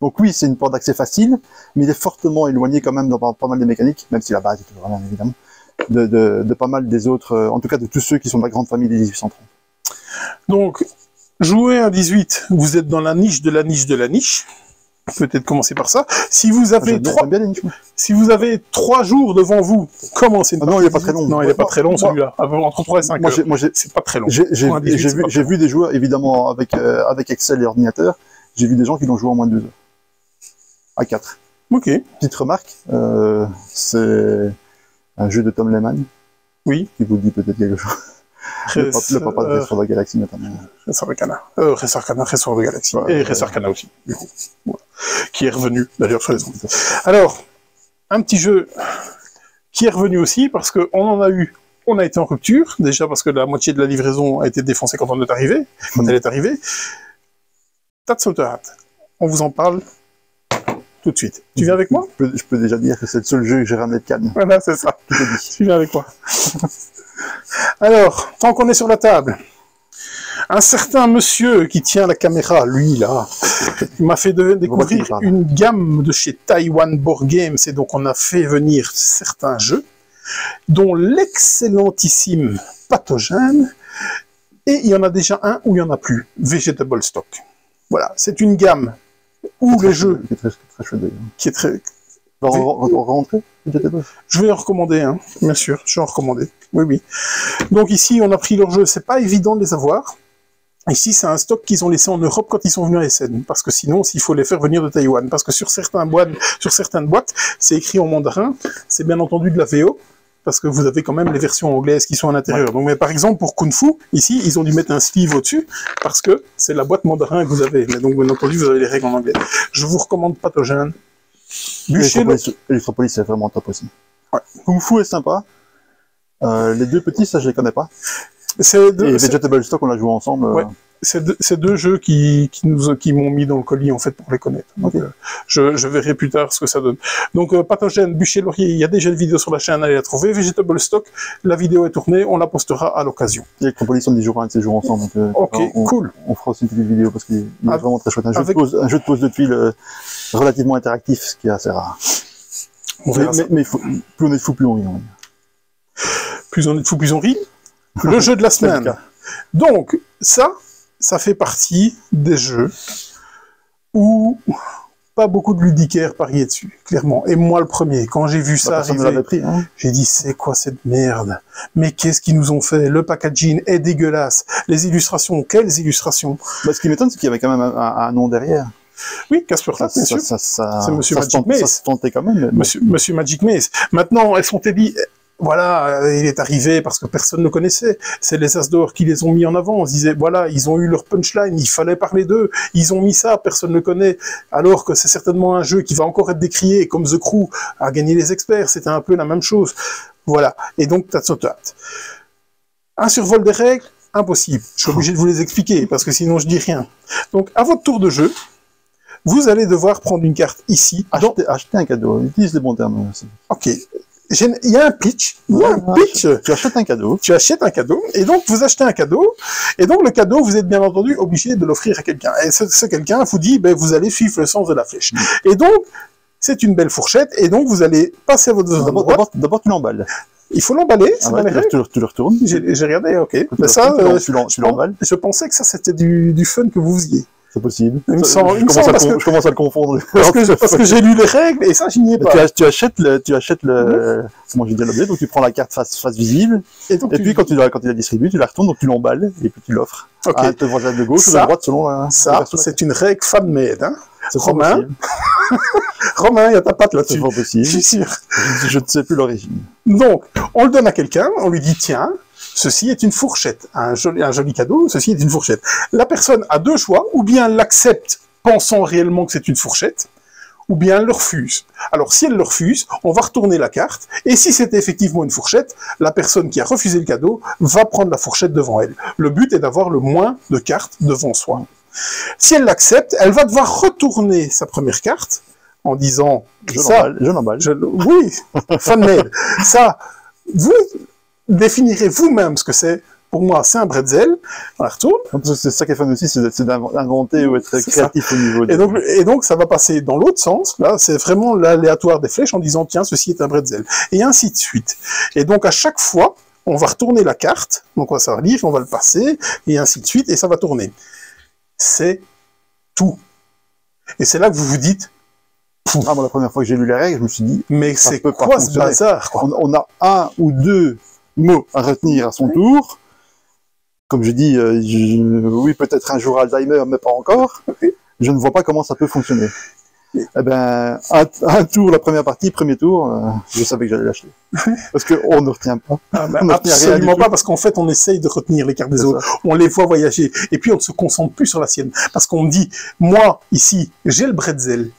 Donc oui, c'est une porte d'accès facile, mais il est fortement éloigné quand même dans pas mal de mécaniques, même si la base est toujours la même, évidemment, de pas mal des autres, en tout cas de tous ceux qui sont de la grande famille des 1830. Donc, jouer à 18, vous êtes dans la niche de la niche de la niche. Peut-être commencer par ça. Si vous avez 3 jours devant vous, commencez. Non, il n'est pas très long. Non, il n'est pas très long celui-là. Entre 3 et 5 heures. C'est pas très long. J'ai vu des joueurs, évidemment, avec Excel et ordinateur, j'ai vu des gens qui l'ont joué en moins de 2 heures. À 4. Ok. Petite remarque, c'est un jeu de Tom Lehman. Oui. Qui vous dit peut-être quelque chose. Le papa de Race for the Galaxy, notamment. Race Arcana, Race for the Galaxy, et Race Arcana aussi, du coup. Voilà. Qui est revenu, d'ailleurs, sur les ondes. Alors, un petit jeu qui est revenu aussi, parce qu'on en a eu, on a été en rupture, déjà parce que la moitié de la livraison a été défoncée quand on est arrivé, quand elle est arrivée. Tatsotat, on vous en parle tout de suite. Tu viens avec moi? Je peux déjà dire que c'est le seul jeu que j'ai ramené de Cannes. Voilà, c'est ça. Tu viens avec moi. Alors, tant qu'on est sur la table, un certain monsieur qui tient la caméra, lui là, il m'a fait découvrir une gamme de chez Taiwan Board Games, et donc on a fait venir certains jeux, dont l'excellentissime Pathogène, et il y en a déjà un où il n'y en a plus, Vegetable Stock. Voilà, c'est une gamme où les jeux... Qui est très chouette d'ailleurs. Qui est très... On va rentrer? Je vais en recommander, hein, bien sûr, je vais en recommander. Oui, oui. Donc ici, on a pris leurs jeux, c'est pas évident de les avoir. Ici, c'est un stock qu'ils ont laissé en Europe quand ils sont venus à Essen, parce que sinon, il faut les faire venir de Taïwan. Parce que sur certaines boîtes, c'est écrit en mandarin, c'est bien entendu de la VO, parce que vous avez quand même les versions anglaises qui sont à l'intérieur. Ouais. Donc, mais par exemple, pour Kung Fu, ici, ils ont dû mettre un sleeve au-dessus, parce que c'est la boîte mandarin que vous avez. Mais donc, bien entendu, vous avez les règles en anglais. Je vous recommande Pathogène. Electropolis, c'est vraiment top aussi. Ouais. Kung Fu est sympa. Les deux petits, ça, je les connais pas. Et Vegetable Stock, on l'a joué ensemble. Ouais. C'est deux jeux qui m'ont mis dans le colis, en fait, pour les connaître. Donc, okay. Je verrai plus tard ce que ça donne. Donc, Pathogène, Bûcher Laurier, il y a déjà une vidéo sur la chaîne, allez la trouver. Vegetable Stock, la vidéo est tournée, on la postera à l'occasion. Et Electropolis, on y jouera un de ces jours ensemble. Donc, ok, cool. On fera aussi une petite vidéo parce qu'il est vraiment très chouette. Un jeu de pose de tuiles relativement interactif, ce qui est assez rare. Mais plus on est fou, plus on rit. Plus on est fou, plus on rit. Le jeu de la semaine. Donc, ça fait partie des jeux où pas beaucoup de ludicaires pariaient dessus, clairement. Et moi, le premier, quand j'ai vu ça arriver, j'ai dit, c'est quoi cette merde? Mais qu'est-ce qu'ils nous ont fait? Le packaging est dégueulasse. Les illustrations, quelles illustrations? Bah, ce qui m'étonne, c'est qu'il y avait quand même un nom derrière. Oui, Casper Clapp, bien sûr. C'est Monsieur Magic Maze. Ça se tentait quand même. Monsieur Magic Maze. Maintenant, elles sont dit... Voilà, il est arrivé parce que personne ne connaissait. C'est les As d'Or qui les ont mis en avant. On se disait, voilà, ils ont eu leur punchline, il fallait parler d'eux. Ils ont mis ça, personne ne le connaît. Alors que c'est certainement un jeu qui va encore être décrié, comme The Crew a gagné les experts. C'était un peu la même chose. Voilà. Et donc, Tatsotat. Un survol des règles, impossible. Je suis obligé de vous les expliquer parce que sinon je dis rien. Donc, à votre tour de jeu, vous allez devoir prendre une carte ici. Acheter un cadeau. Utilise les bons termes. Ok. Il y a un pitch. Tu achètes un cadeau. Tu achètes un cadeau. Et donc, vous achetez un cadeau. Et donc, le cadeau, vous êtes bien entendu obligé de l'offrir à quelqu'un. Et ce quelqu'un vous dit, ben, vous allez suivre le sens de la flèche. Et donc, c'est une belle fourchette. Et donc, vous allez passer à votre droite. D'abord, tu l'emballes. Il faut l'emballer. Tu le retournes. J'ai regardé, ok. Mais ça, tu l'emballes. Je pensais que ça, c'était du fun que vous faisiez. C'est possible. Je commence à le confondre. Parce que j'ai lu les règles et ça, je n'y ai pas. Tu achètes le, comment je dis l'objet, donc tu prends la carte face visible, et puis quand tu la distribues, tu la retournes, donc tu l'emballes, et puis tu l'offres. Okay. À droite, de gauche, ou de droite, selon la... Ça, c'est une règle fan-made, hein. Romain, il y a ta patte là-dessus. C'est pas possible. Je suis sûr. Je ne sais plus l'origine. Donc, on le donne à quelqu'un, on lui dit, tiens, ceci est une fourchette, un joli cadeau, ceci est une fourchette. La personne a deux choix, ou bien elle l'accepte pensant réellement que c'est une fourchette, ou bien elle le refuse. Alors si elle le refuse, on va retourner la carte, et si c'est effectivement une fourchette, la personne qui a refusé le cadeau va prendre la fourchette devant elle. Le but est d'avoir le moins de cartes devant soi. Si elle l'accepte, elle va devoir retourner sa première carte, en disant... Je l'emballe. Oui, fan-made. Ça, vous... définirez vous-même ce que c'est. Pour moi, c'est un bretzel. On la retourne. C'est ça qui est fun aussi, c'est d'inventer ou être créatif au niveau. Et donc, ça va passer dans l'autre sens. Là, c'est vraiment l'aléatoire des flèches en disant, tiens, ceci est un bretzel. Et ainsi de suite. Et donc, à chaque fois, on va retourner la carte. Donc, on va savoir lire, on va le passer, et ainsi de suite, et ça va tourner. C'est tout. Et c'est là que vous vous dites, moi, la première fois que j'ai lu les règles, je me suis dit, mais c'est quoi ce bazar, quoi. On a un ou deux mots à retenir à son tour. Comme je dis, oui, peut-être un jour Alzheimer, mais pas encore. Je ne vois pas comment ça peut fonctionner. Eh ben, un tour, la première partie, premier tour, je savais que j'allais l'acheter. Parce qu'on ne retient pas. Ah, ben, On ne retient rien du absolument tout. pas, parce qu'en fait, on essaye de retenir les cartes des C'est autres. ça. On les voit voyager. Et puis, on ne se concentre plus sur la sienne. Parce qu'on me dit, moi, ici, j'ai le bretzel,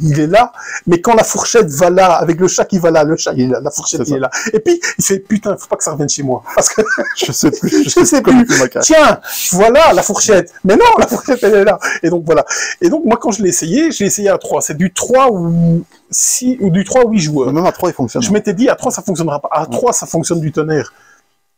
il est là. Mais quand la fourchette va là, avec le chat qui va là, le chat, il est là, la fourchette, C'est il ça. est là. Et puis, il fait, putain, faut pas que ça revienne chez moi. Parce que, Je sais plus. je sais connais plus. ma carte. Tiens, voilà la fourchette. Mais non, la fourchette, elle est là. Et donc, voilà. Et donc, moi, quand je l'ai essayé à 3. C'est du 3 ou 6, ou du 3 ou 8 joueurs. Même à 3, il fonctionne. Je m'étais dit, à 3, ça fonctionnera pas. À 3, ça fonctionne du tonnerre.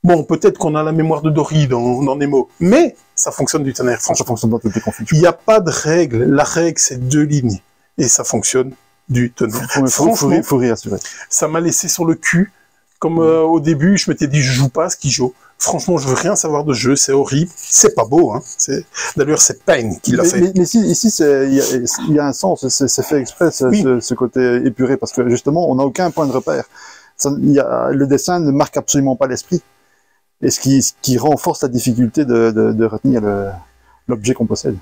Bon, peut-être qu'on a la mémoire de Dory dans Nemo, mais ça fonctionne du tonnerre, Ça franchement. fonctionne dans toutes les configurations. Il n'y a pas de règle. La règle, c'est 2 lignes. Et ça fonctionne du tonnerre. Franchement, Faut réassurer. ça m'a laissé sur le cul. Comme au début, je m'étais dit, je joue pas à Skijo. Franchement, je veux rien savoir de jeu, c'est horrible. C'est pas beau, hein. D'ailleurs, c'est Payne qui l'a fait. Mais ici, il y a un sens, c'est fait exprès, Oui. ce côté épuré, parce que justement, on n'a aucun point de repère. Le dessin ne marque absolument pas l'esprit. Et ce qui renforce la difficulté de retenir l'objet qu'on possède.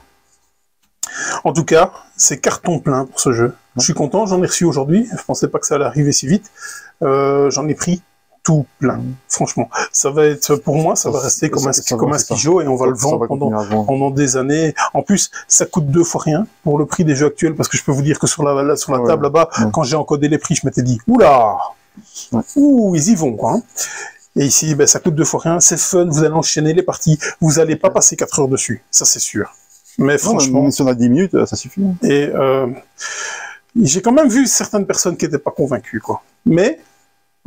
En tout cas, c'est carton plein pour ce jeu. Je suis content, j'en ai reçu aujourd'hui. Je pensais pas que ça allait arriver si vite. J'en ai pris tout plein. Franchement, ça va être, pour moi, ça va rester comme un Skijo et on va le vendre pendant des années. En plus, ça coûte 2 fois rien pour le prix des jeux actuels, parce que je peux vous dire que sur la table là-bas, quand j'ai encodé les prix, je m'étais dit, oula, ouh, ils y vont, quoi. Hein. Et ici, ben, ça coûte 2 fois rien, c'est fun, vous allez enchaîner les parties, vous allez pas passer 4 heures dessus, ça c'est sûr. Mais franchement... Non, si on a 10 minutes, ça suffit. Et j'ai quand même vu certaines personnes qui n'étaient pas convaincues, quoi. Mais...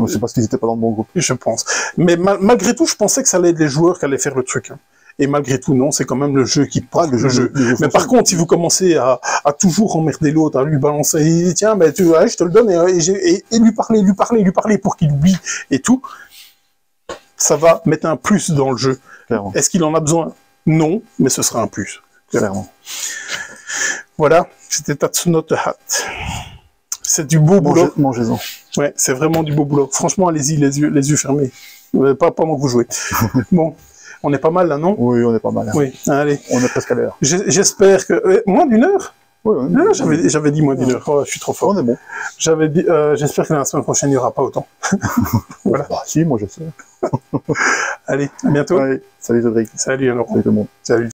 C'est parce qu'ils n'étaient pas dans le bon groupe. Je pense. Mais malgré tout, je pensais que ça allait être les joueurs qui allaient faire le truc. Hein. Et malgré tout, non, c'est quand même le jeu qui porte le jeu. Mais par contre, si vous commencez à toujours emmerder l'autre, à lui balancer, tiens, ben, je te le donne, et lui parler pour qu'il oublie, et tout, ça va mettre un plus dans le jeu. Clairement. Est-ce qu'il en a besoin? Non, mais ce sera un plus. Clairement. Voilà, c'était Tatsuno the Hat. C'est du beau boulot. Mangez-en. Ouais, c'est vraiment du beau boulot. Franchement, allez-y, les yeux fermés. Pas pendant que vous jouez. Bon, on est pas mal là, non? Oui, on est pas mal. Hein. Oui, allez. On est presque à l'heure. J'espère que... moins d'une heure? Oui, Non, j'avais dit moins d'une heure. Oh, je suis trop fort. On est bon. J'avais dit... j'espère que la semaine prochaine, il n'y aura pas autant. Voilà. Bah, si, moi je sais. Allez, à bientôt. Allez, salut Cédric. Salut alors. Salut tout le monde. Salut.